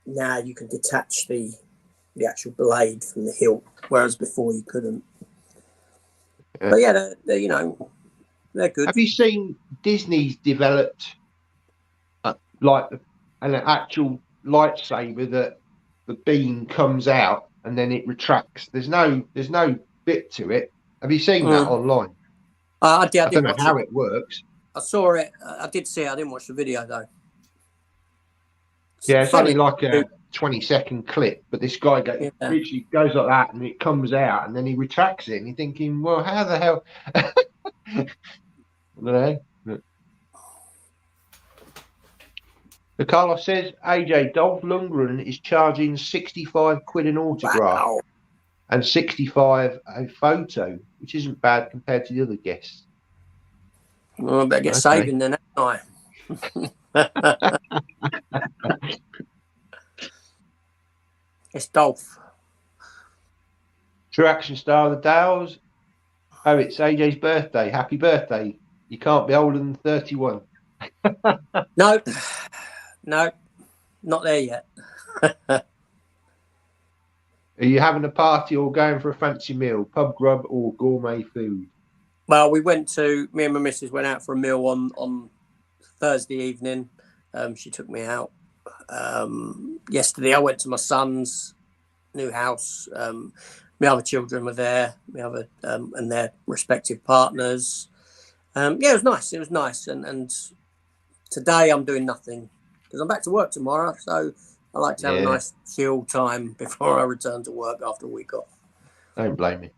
now you can detach the actual blade from the hilt, whereas before you couldn't. Yeah. But yeah, they're good. Have you seen Disney's developed like an actual lightsaber that the beam comes out and then it retracts? There's no bit to it. Have you seen that online? I don't know how it works. I saw it. I did see it. I didn't watch the video though. Yeah, it's only like a 20-second clip, but this guy literally goes like that and it comes out and then he retracts it and you're thinking, well, how the hell? I don't know. The Carlos says, AJ, Dolph Lundgren is charging 65 quid an autograph and 65 a photo, which isn't bad compared to the other guests. Well, I better get saving then, haven't I? It's Dolph. True action star of the Dales. Oh, it's AJ's birthday. Happy birthday. You can't be older than 31. No, not there yet. Are you having a party or going for a fancy meal? Pub grub or gourmet food? Well, me and my missus went out for a meal on Thursday evening. She took me out. Yesterday I went to my son's new house. My other children were there, and their respective partners. It was nice. And today I'm doing nothing because I'm back to work tomorrow. So I like to have a nice chill time before I return to work after a week off. Don't blame me.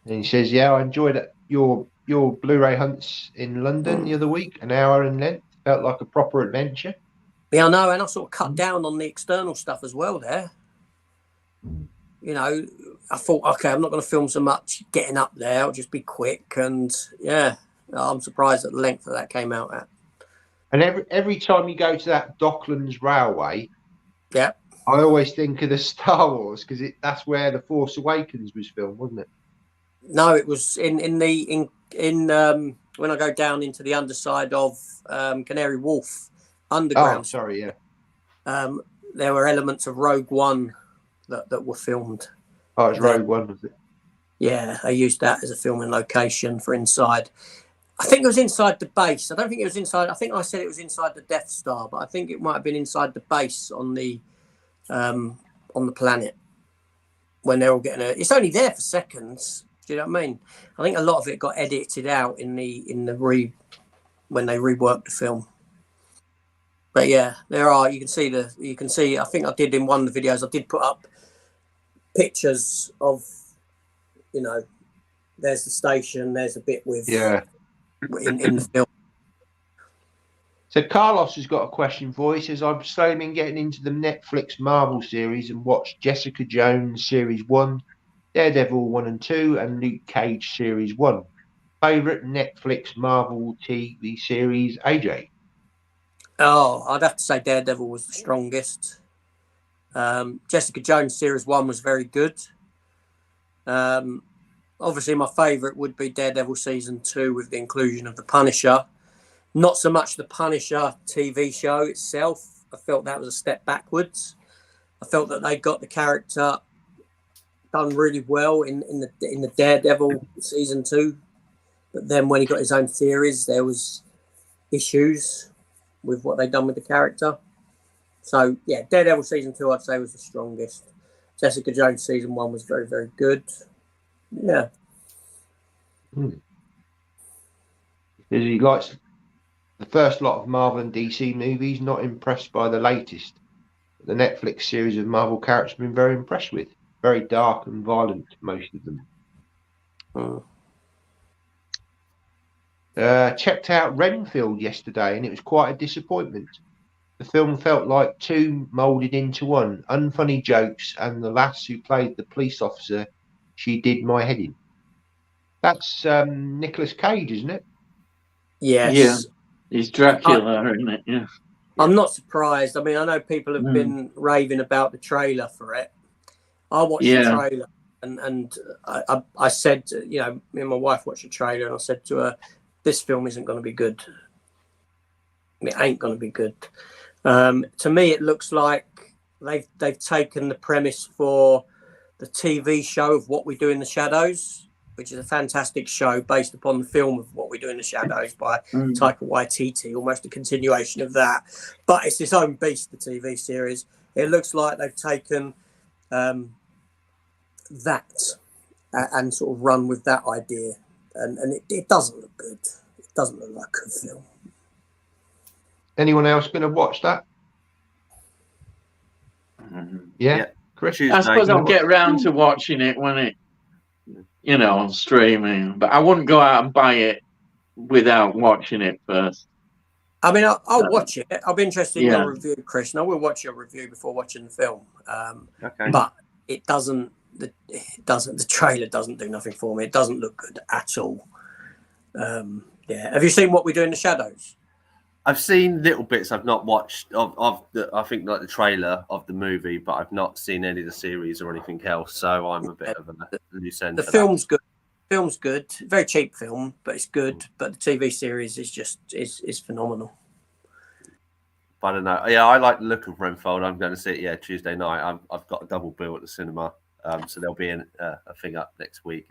And he says, yeah, I enjoyed it. Your Blu-ray hunts in London the other week, an hour in length. Felt like a proper adventure. Yeah, I know, and I sort of cut down on the external stuff as well there. You know, I thought, okay, I'm not going to film so much getting up there. I'll just be quick. And yeah, I'm surprised at the length that came out at. And every time you go to that Docklands Railway, yeah, I always think of the Star Wars because that's where the Force Awakens was filmed, wasn't it? No, it was in when I go down into the underside of Canary Wharf underground. Oh, sorry, yeah. There were elements of Rogue One that were filmed. Oh, it's Rogue One, was it? Yeah, they used that as a filming location for inside. I think it was inside the base. I don't think it was inside. I think I said it was inside the Death Star, but I think it might have been inside the base on the planet when they're all getting it. It's only there for seconds. Do you know what I mean? I think a lot of it got edited out when they reworked the film. But yeah, there are. You can see. I think I did in one of the videos. I did put up pictures of, there's the station. There's a bit with in the film. So Carlos has got a question for you. He says, I've slowly been getting into the Netflix Marvel series and watched Jessica Jones Series 1, Daredevil 1 and 2, and Luke Cage Series 1. Favourite Netflix Marvel TV series, AJ? Oh, I'd have to say Daredevil was the strongest. Jessica Jones Series 1 was very good. Obviously, my favourite would be Daredevil Season 2 with the inclusion of The Punisher. Not so much The Punisher TV show itself. I felt that was a step backwards. I felt that they got the character done really well in the Daredevil Season 2. But then when he got his own series, there was issues with what they'd done with the character. So, yeah, Daredevil Season 2, I'd say, was the strongest. Jessica Jones Season 1 was very, very good. Yeah. He likes the first lot of Marvel and DC movies, not impressed by the latest. The Netflix series of Marvel characters have been very impressed with. Very dark and violent, most of them. Checked out Renfield yesterday and it was quite a disappointment. The film felt like two moulded into one. Unfunny jokes and the lass who played the police officer, she did my head in. That's Nicolas Cage, isn't it? Yes. Yeah. He's Dracula, isn't it? Yeah. I'm not surprised. I mean, I know people have been raving about the trailer for it. I watched the trailer and I said, me and my wife watched the trailer and I said to her, this film isn't going to be good. It ain't going to be good. To me, it looks like they've taken the premise for the TV show of What We Do in the Shadows, which is a fantastic show based upon the film of What We Do in the Shadows by Taika Waititi, almost a continuation of that. But it's its own beast, the TV series. It looks like they've taken that and sort of run with that idea. And it doesn't look good. It doesn't look like a good film. Anyone else going to watch that? Yeah. Chris? I suppose I'll get around to watching it when it, on streaming. But I wouldn't go out and buy it without watching it first. I mean, I'll watch it. I'll be interested in your review, Chris, and I will watch your review before watching the film. But it doesn't. The trailer doesn't do nothing for me. It doesn't look good at all. Have you seen What We Do in the Shadows? I've seen little bits. I've not watched of the. I think like the trailer of the movie, but I've not seen any of the series or anything else. So I'm a bit of a loose end. The film's good. Film's good. Very cheap film, but it's good. But the TV series is just is phenomenal. I don't know. Yeah, I like the look of Renfield. I'm going to see it. Tuesday night. I've got a double bill at the cinema, so there'll be a thing up next week.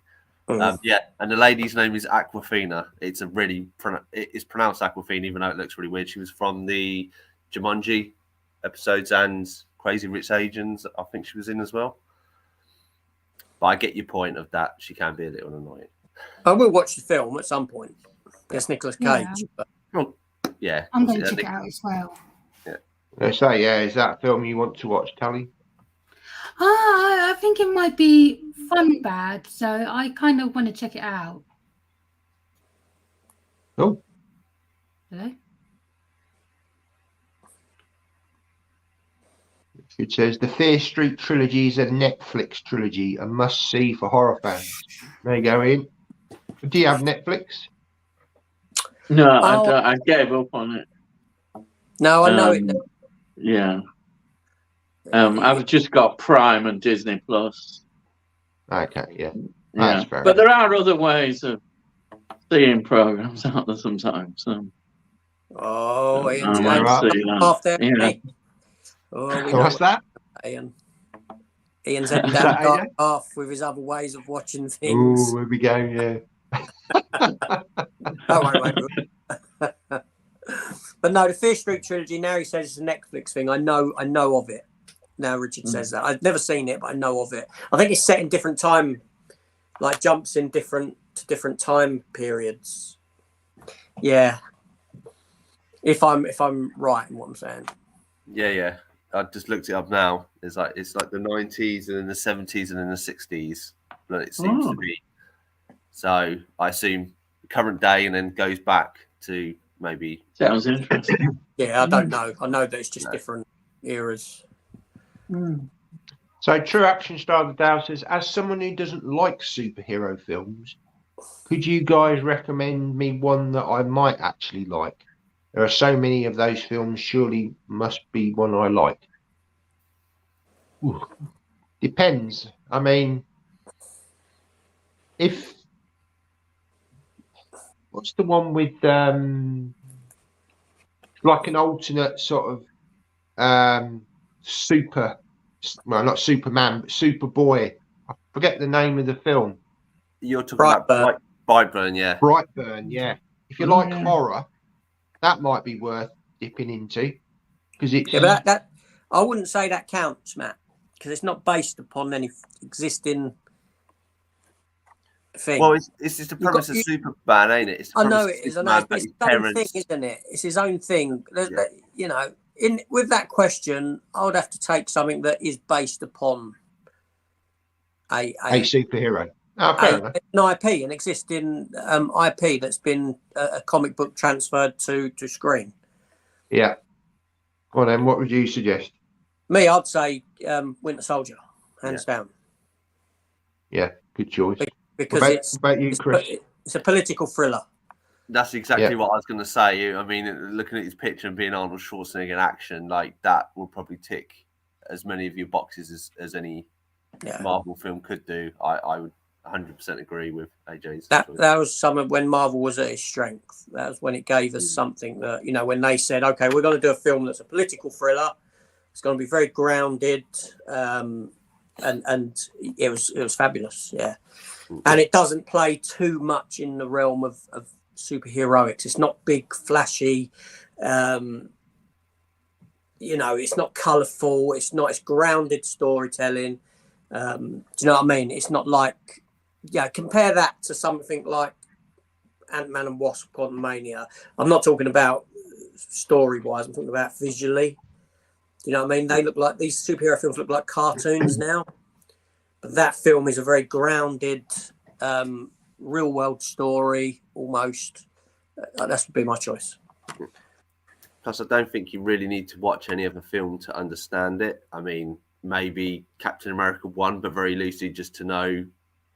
And the lady's name is Aquafina. It's it's pronounced Aquafina, even though it looks really weird. She was from the Jumanji episodes and Crazy Rich Asians. I think she was in as well. But I get your point of that. She can be a little annoying. I will watch the film at some point. It's Nicolas Cage. Yeah. I'm going to check it out as well. Is that a film you want to watch, Tally? I think it might be fun bad, so I kind of want to check it out. Oh. Hello? It says the Fear Street trilogy is a Netflix trilogy, a must-see for horror fans. There you go, Ian. Do you have Netflix? No, I gave up on it. No, I know it. Yeah. I've just got Prime and Disney Plus. Okay, yeah. Yeah. But there are other ways of seeing programs out there sometimes. Oh, Ian's half there. Yeah. Oh, we What's that? Ian's heading down the dark path with his other ways of watching things. Oh, here we go, yeah. Don't worry, mate. But no, the Fear Street trilogy, now he says it's a Netflix thing. I know of it. Now Richard says that. I've never seen it, but I know of it. I think it's set in different time, like jumps in different time periods. Yeah. If I'm right in what I'm saying. Yeah. I just looked it up now. It's like the 90s and then the 70s and then the 60s. But it seems to be. So I assume current day and then goes back to maybe. Sounds interesting. Yeah, I don't know. I know that it's just different eras. So True Action Star the Dow says, as someone who doesn't like superhero films, could you guys recommend me one that I might actually like? There are so many of those films, surely must be one I like. Ooh. Depends. I mean, what's the one with like an alternate sort of not Superman, but Superboy. I forget the name of the film. You're talking about Brightburn, yeah. Brightburn, yeah. If you like horror, that might be worth dipping into because it's. Yeah, but that I wouldn't say that counts, Matt, because it's not based upon any existing thing. Well, it's just the premise of Superman, ain't it? I know it is. I know it's his own thing, isn't it? It's his own thing. You know, with that question, I would have to take something that is based upon a superhero. Fair enough. An IP, an existing IP that's been a comic book transferred to screen. Yeah. Well, then, what would you suggest? Me, I'd say Winter Soldier, hands down. Yeah, good choice. Because about you, Chris? It's a political thriller. That's exactly what I was going to say. I mean, looking at his picture and being Arnold Schwarzenegger in action, like that will probably tick as many of your boxes as any Marvel film could do. I would 100% agree with AJ's. That was some of when Marvel was at its strength. That was when it gave us something that, you know, when they said, okay, we're going to do a film that's a political thriller. It's going to be very grounded. And it was fabulous. Yeah. And it doesn't play too much in the realm of superheroics. It's not big, flashy. You know, it's not colourful. It's grounded storytelling. Do you know what I mean? It's not like, compare that to something like Ant-Man and Wasp: Quantumania. I'm not talking about story-wise. I'm talking about visually. You know what I mean? They look like, these superhero films look like cartoons now. But that film is a very grounded, real-world story, almost. That would be my choice. Plus, I don't think you really need to watch any other film to understand it. I mean, maybe Captain America 1, but very loosely just to know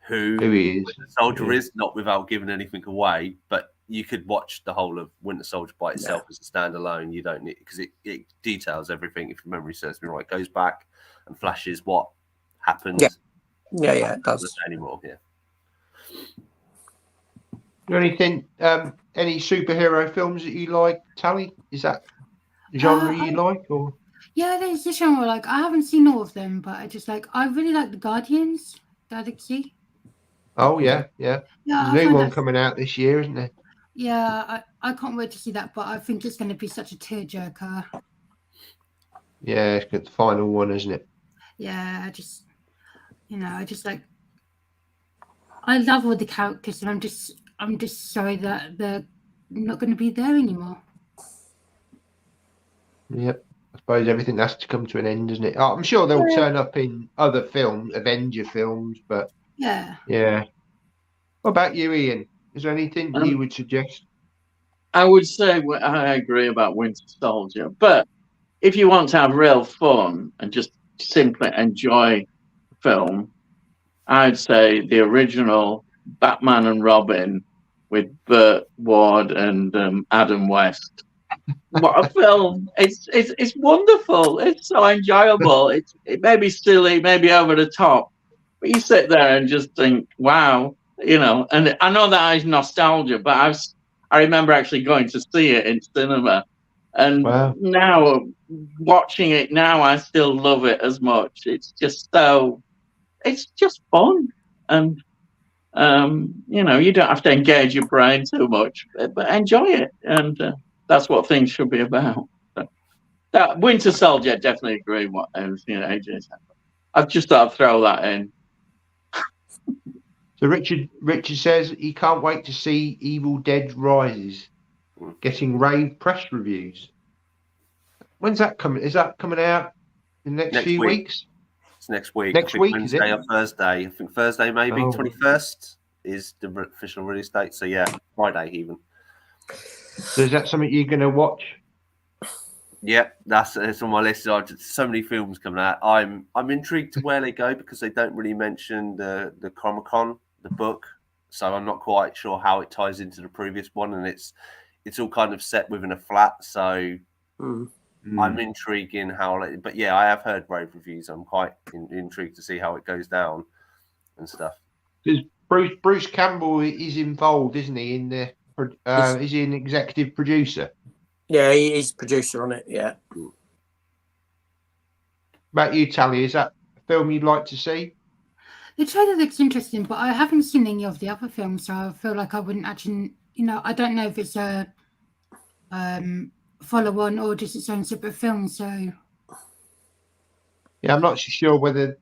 who he is. Winter Soldier is, not without giving anything away. But you could watch the whole of Winter Soldier by itself as a standalone. You don't need, because it details everything. If your memory serves me right, it goes back and flashes what happened. Yeah, it does. Anymore, Anything? Any superhero films that you like, Tally? Is that genre you like, or? Yeah, there's the genre. Like, I haven't seen all of them, but I really like the Guardians Galaxy. Oh yeah. There's a new one coming out this year, isn't there? Yeah, I can't wait to see that, but I think it's going to be such a tearjerker. Yeah, it's the final one, isn't it? Yeah, I love all the characters, and I'm just sorry that they're not going to be there anymore. Yep. I suppose everything has to come to an end, doesn't it? I'm sure they'll turn up in other films, Avenger films, but yeah. What about you, Ian? Is there anything you would suggest? I would say I agree about Winter Soldier, but if you want to have real fun and just simply enjoy film, I'd say the original Batman and Robin with Burt Ward and Adam West. What a film! It's wonderful. It's so enjoyable. It may be silly, maybe over the top, but you sit there and just think, wow, you know. And I know that is nostalgia, but I remember actually going to see it in cinema, and now watching it now, I still love it as much. It's just fun, and you know, you don't have to engage your brain too much, but enjoy it, and that's what things should be about. That Winter Soldier, definitely agree. What you know, AJ said. I've just thought I'd throw that in. So Richard says he can't wait to see Evil Dead Rises, getting rave press reviews. When's that coming? Is that coming out in the next few weeks? It's next week. Next week, Wednesday is it? or Thursday. I think Thursday, maybe 21st is the official release date. So yeah, Friday even. So is that something you're going to watch? Yeah, it's on my list. So many films coming out. I'm intrigued to where they go because they don't really mention the Comic-Con, the book. So I'm not quite sure how it ties into the previous one, and it's all kind of set within a flat. So I'm intrigued in how. But yeah, I have heard rave reviews. I'm quite intrigued to see how it goes down and stuff. Because Bruce Campbell is involved, isn't he? In the is he an executive producer? Yeah, he's producer on it. Yeah. About you, Tally, is that a film you'd like to see? The trailer looks interesting, but I haven't seen any of the other films, so I feel like I wouldn't actually. You know, I don't know if it's a follow-on or just its own separate film. So yeah, I'm not so sure whether.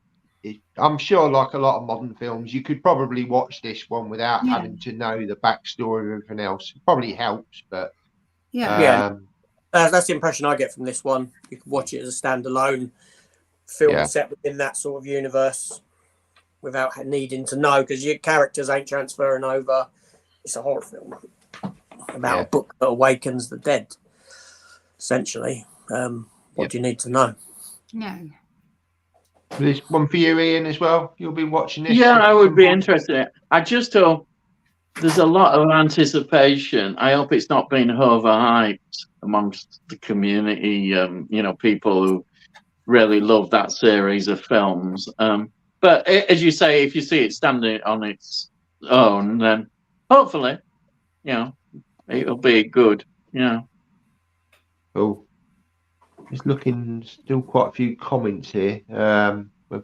I'm sure, like a lot of modern films, you could probably watch this one without having to know the backstory of everything else. It probably helps, but that's the impression I get from this one. You can watch it as a standalone film set within that sort of universe without needing to know, because your characters ain't transferring over. It's a horror film about a book that awakens the dead, essentially. What do you need to know? No. There's one for you, Ian, as well. You'll be watching this. Yeah, I would be interested in it. I just hope there's a lot of anticipation. I hope it's not been overhyped amongst the community, you know, people who really love that series of films. But as you say, if you see it standing on its own, then hopefully, you know, it'll be good. Yeah. Cool. Just looking, still quite a few comments here. We're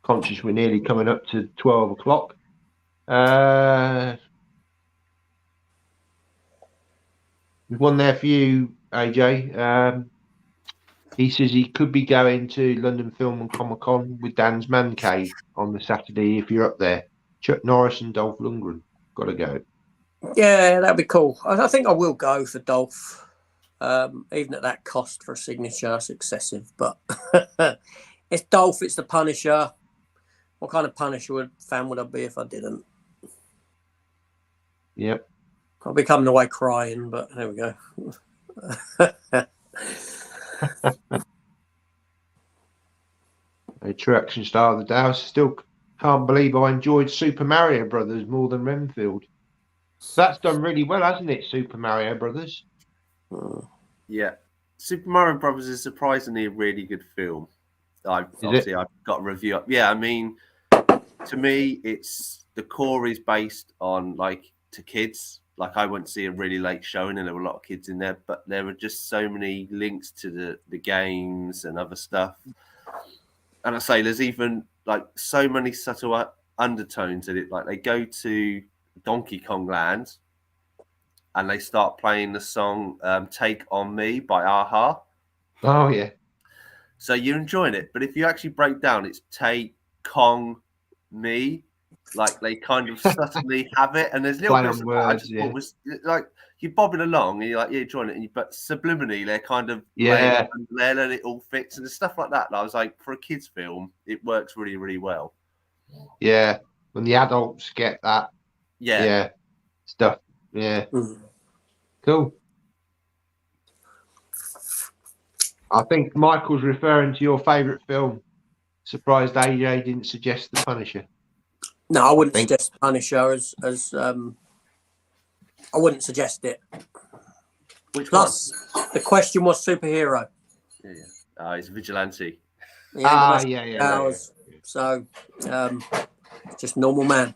conscious we're nearly coming up to 12 o'clock. There's one there for you, AJ. He says he could be going to London Film and Comic Con with Dan's Man Cave on the Saturday if you're up there. Chuck Norris and Dolph Lundgren. Got to go. Yeah, that'd be cool. I think I will go for Dolph. Even at that cost for a signature, it's excessive. But it's Dolph, it's the Punisher. What kind of Punisher fan would I be if I didn't? Yep. I'll be coming away crying, but there we go. A true action star of the day. I still can't believe I enjoyed Super Mario Brothers more than Renfield. That's done really well, hasn't it, Super Mario Brothers? Yeah. Super Mario Brothers is surprisingly a really good film. I've got a review up. Yeah, I mean, to me, it's the core is based on to kids. Like I went to see a really late showing and there were a lot of kids in there, but there were just so many links to the games and other stuff. And I say there's even so many subtle undertones in it. Like they go to Donkey Kong Land and they start playing the song Take On Me by Aha. Oh, yeah. So you're enjoying it. But if you actually break down, it's Take Kong Me. Like they kind of subtly have it. And there's little bits of words, I just thought was like you're bobbing along and you're like, yeah, enjoying it. But subliminally, they're kind of there and it all fits and stuff like that. And I was like, for a kid's film, it works really, really well. Yeah. When the adults get that. Yeah. Stuff. Yeah. Cool. I think Michael's referring to your favourite film. Surprised AJ didn't suggest The Punisher. No, I wouldn't suggest Punisher as I wouldn't suggest it. Which Plus, the question was superhero. Yeah. He's a vigilante. Yeah. So, just normal man.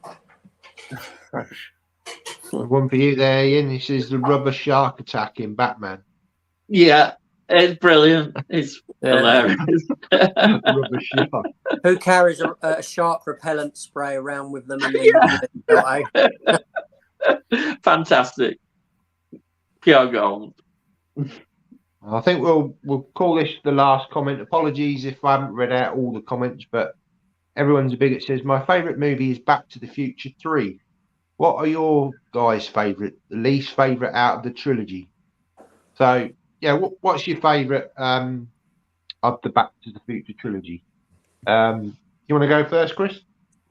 One for you there, Ian. This is the rubber shark attack in Batman. Yeah, it's brilliant. It's hilarious. Rubber shark. Who carries a shark repellent spray around with them? Fantastic. Pure gold. I think we'll call this the last comment. Apologies if I haven't read out all the comments, but everyone's a bigot. Says my favourite movie is Back to the Future 3. What are your guys' favourite, the least favourite out of the trilogy? So yeah, what's your favourite of the Back to the Future trilogy? You want to go first, Chris?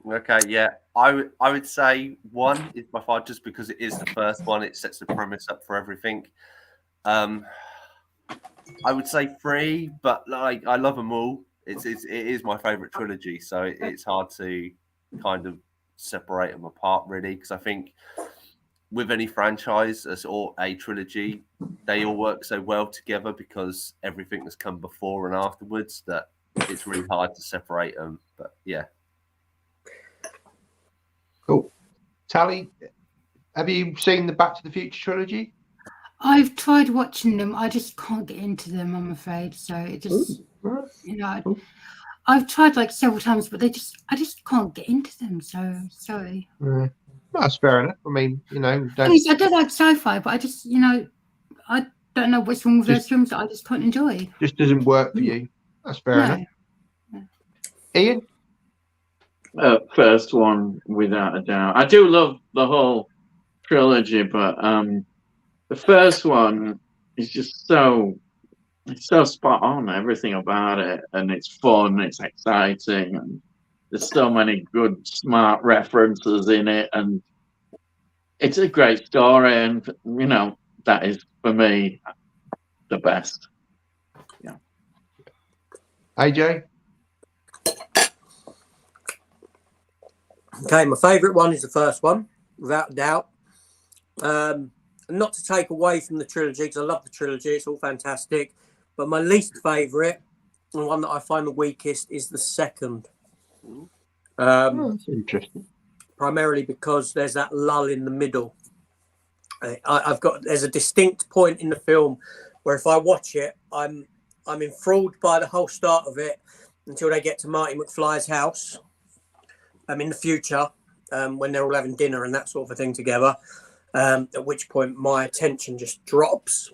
Okay, yeah. I would say 1 is by far, just because it is the first one. It sets the premise up for everything. I would say 3, but like I love them all. It is my favourite trilogy, so it's hard to kind of separate them apart, really, because I think with any franchise or a trilogy, they all work so well together because everything that's come before and afterwards that it's really hard to separate them. But yeah. Cool. Tally, have you seen the Back to the Future trilogy? I've tried watching them. I just can't get into them, I'm afraid. So it just, I've tried like several times, but I just can't get into them. So sorry. That's fair enough. I mean, I do like sci-fi, but I just, I don't know what's wrong with those films that I just can't enjoy. Just doesn't work for you. That's fair enough. Ian? First one, without a doubt. I do love the whole trilogy, but the first one is just it's so spot on, everything about it, and it's fun, it's exciting, and there's so many good, smart references in it, and it's a great story, and that is for me the best. Yeah. AJ? Okay, my favourite one is the first one, without a doubt. Not to take away from the trilogy, because I love the trilogy, it's all fantastic. But my least favourite, and one that I find the weakest, is the second. That's interesting. Primarily because there's that lull in the middle. There's a distinct point in the film where if I watch it, I'm enthralled by the whole start of it until they get to Marty McFly's house. In the future, when they're all having dinner and that sort of a thing together, at which point my attention just drops.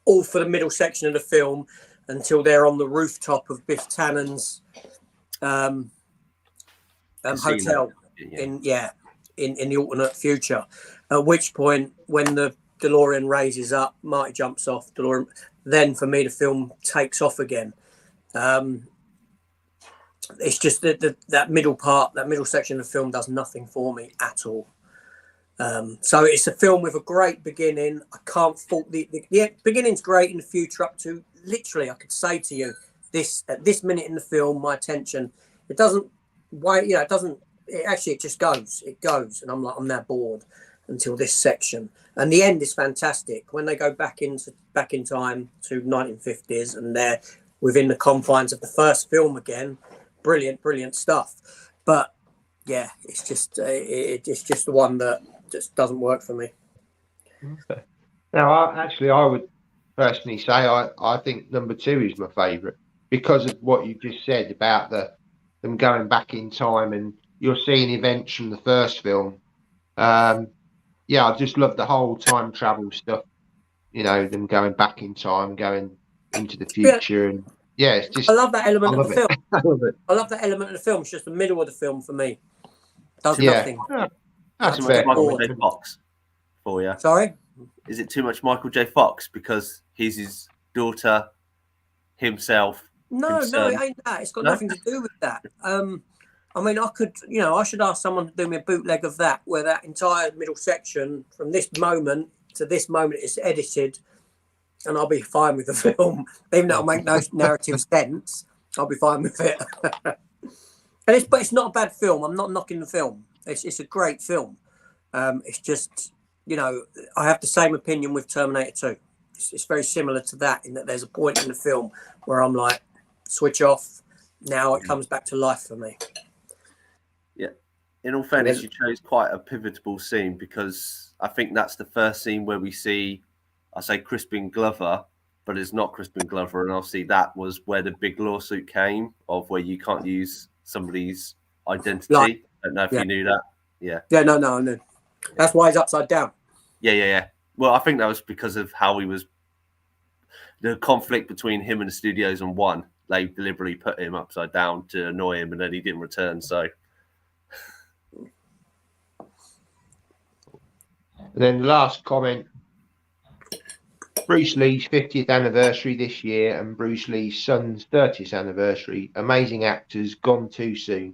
All for the middle section of the film until they're on the rooftop of Biff Tannen's hotel in the alternate future. At which point, when the DeLorean raises up, Marty jumps off DeLorean. Then for me, the film takes off again. It's just that middle part, that middle section of the film does nothing for me at all. So it's a film with a great beginning. I can't fault the beginning's great. In the future, up to literally, I could say to you, at this minute in the film, my attention, it doesn't wait. It doesn't. It just goes. It goes, and I'm now bored until this section. And the end is fantastic when they go back in time to 1950s, and they're within the confines of the first film again. Brilliant stuff. But yeah, it's just the one that just doesn't work for me. Okay. Now, I would personally say I think number 2 is my favourite because of what you just said about them going back in time, and you're seeing events from the first film. I just love the whole time travel stuff. Them going back in time, going into the future, and it's just. I love that element of the film. I love it. I love that element of the film. It's just the middle of the film for me. Does nothing. Yeah. That's fair. Michael J. Fox for you. Sorry? Is it too much Michael J. Fox because he's his daughter, himself? No, it ain't that. It's got nothing to do with that. I should ask someone to do me a bootleg of that, where that entire middle section from this moment to this moment is edited and I'll be fine with the film, even though it'll make no narrative sense. I'll be fine with it. But it's not a bad film. I'm not knocking the film. It's a great film. It's just, you know, I have the same opinion with Terminator 2. It's very similar to that, in that there's a point in the film where I'm like, switch off. Now it comes back to life for me. Yeah. In all fairness, you chose quite a pivotal scene, because I think that's the first scene where we see, I say Crispin Glover, but it's not Crispin Glover. And obviously that was where the big lawsuit came, of where you can't use somebody's identity. I don't know if you knew that. Yeah. Yeah, no, I knew. That's why he's upside down. Yeah. Well, I think that was because of how he was, the conflict between him and the studios on one. They deliberately put him upside down to annoy him, and then he didn't return. So. And then the last comment, Bruce Lee's 50th anniversary this year and Bruce Lee's son's 30th anniversary. Amazing actors gone too soon.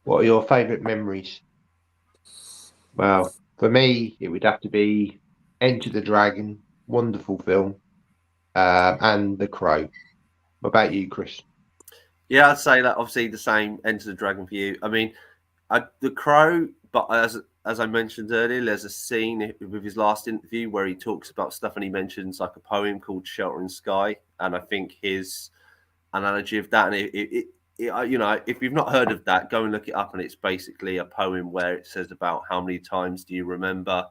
What are your favourite memories? Well, for me, it would have to be Enter the Dragon, wonderful film, and The Crow. What about you, Chris? Yeah, I'd say that obviously the same, Enter the Dragon for you. I mean, The Crow, but as I mentioned earlier, there's a scene with his last interview where he talks about stuff, and he mentions like a poem called Sheltering Sky. And I think his analogy of that, and you know, if you've not heard of that, go and look it up. And it's basically a poem where it says about how many times do you remember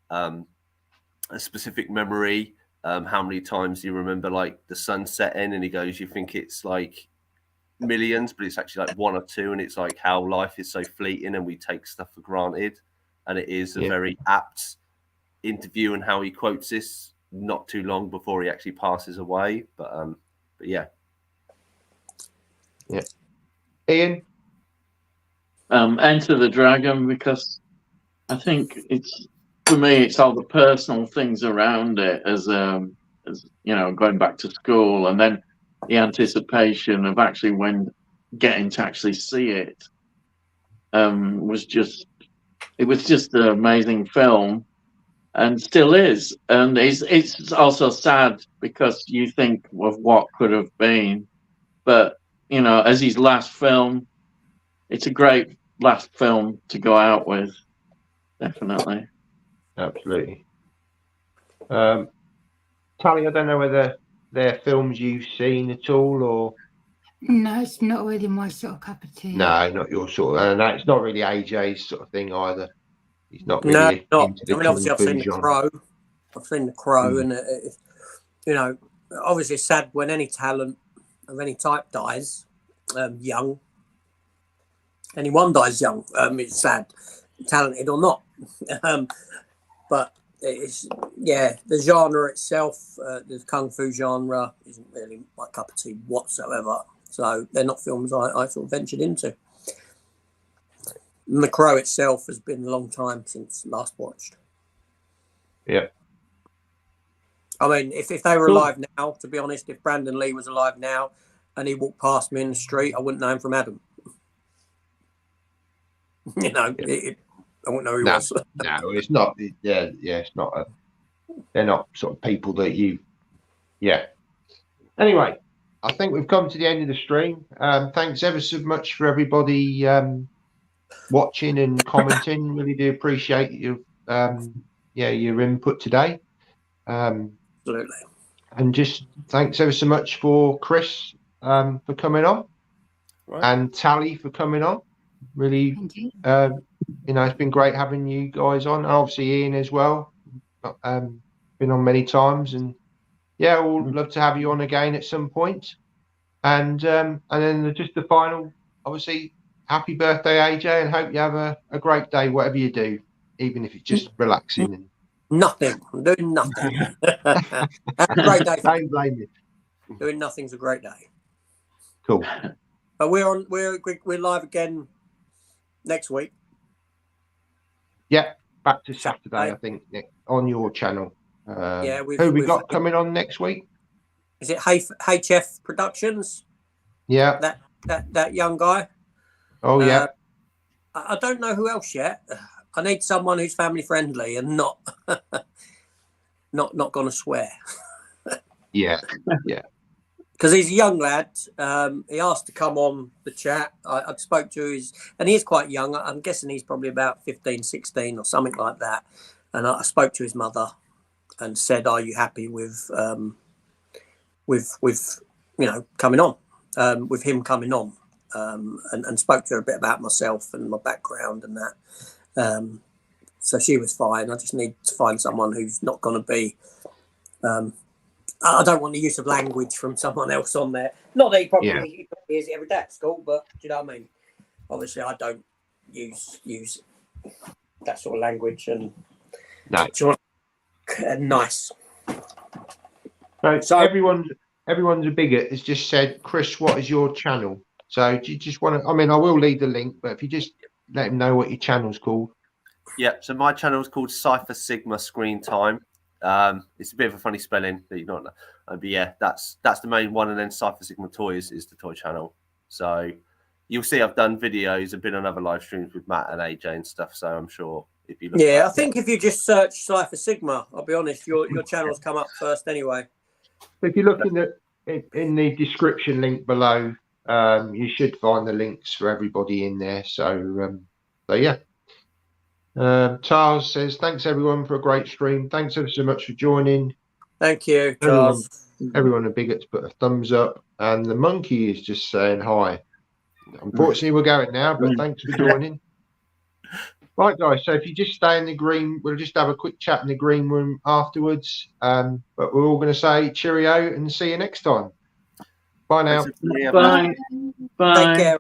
a specific memory, how many times do you remember like the sun setting, and he goes, you think it's like millions, but it's actually like one or two, and it's like how life is so fleeting and we take stuff for granted. And it is a very apt interview, and how he quotes this not too long before he actually passes away. But yeah. Ian? Enter the Dragon, because I think it's, for me, it's all the personal things around it, as you know, going back to school, and then the anticipation of actually getting to actually see it was just an amazing film, and still is. And it's also sad because you think of what could have been, but you know, as his last film, it's a great last film to go out with, definitely. Absolutely. Tally, I don't know whether they're films you've seen at all, or No, it's not really my sort of cup of tea. no, not your sort of, and it's not really AJ's sort of thing either. He's not really into the obviously I've seen The genre. Crow. I've seen The Crow, and you know, obviously it's sad when any talent of any type dies young. Anyone dies young. It's sad, talented or not. But it's, yeah, the genre itself, the kung fu genre, isn't really my cup of tea whatsoever. So they're not films I sort of ventured into. And The Crow itself has been a long time since last watched. Yeah. I mean, if they were alive now, to be honest, if Brandon Lee was alive now and he walked past me in the street, I wouldn't know him from Adam. You know, I wouldn't know who he was. No, it's not. Yeah, it's not. They're not sort of people that you. Yeah. Anyway, I think we've come to the end of the stream. Thanks ever so much for everybody watching and commenting. Really do appreciate your your input today. Absolutely. And just thanks ever so much for Chris for coming on, and Tally for coming on. Really, you know, it's been great having you guys on. Obviously, Ian as well. Been on many times, and yeah, we'll love to have you on again at some point. And then just the final, obviously, happy birthday, AJ, and hope you have a great day, whatever you do, even if it's just relaxing. And nothing. I'm doing nothing. Have a great day. Don't blame you. Doing nothing's a great day. Cool. But we're live again next week. Yeah, back to Saturday, I think, Nick, on your channel. Yeah, who we got coming on next week? Is it HF Productions? Yeah. That young guy. Oh yeah. I don't know who else yet. I need someone who's family friendly and not going to swear. Yeah, yeah. Because he's a young lad. He asked to come on the chat. I spoke to his, and he is quite young. I'm guessing he's probably about 15, 16 or something like that. And I spoke to his mother and said, "Are you happy with coming on, with him coming on?" And spoke to her a bit about myself and my background and that. So she was fine. I just need to find someone who's not going to be. I don't want the use of language from someone else on there. Not that he probably hears it every day at school, but do you know what I mean? Obviously, I don't use that sort of language. And no, nice. So everyone's a bigot has just said, Chris, what is your channel? So do you just want to? I mean, I will leave the link, but if you just let him know what your channel's called. Yeah, so my channel is called Cypher Sigma Screen Time. It's a bit of a funny spelling that you don't know, but yeah, that's the main one. And then Cypher Sigma Toys is the toy channel. So you'll see I've done videos. I've been on other live streams with Matt and AJ and stuff. So I'm sure if you look, I think if you just search Cypher Sigma, I'll be honest, your channel's come up first anyway. If you look in the description link below, you should find the links for everybody in there. So yeah. Charles says, thanks everyone for a great stream. Thanks ever so much for joining. Thank you, Charles. Everyone a bigot to put a thumbs up, and the monkey is just saying hi. Unfortunately, we're going now, but thanks for joining. Right, guys. So if you just stay in the green, we'll just have a quick chat in the green room afterwards. But we're all going to say cheerio and see you next time. Bye now. Bye. Bye. Take care.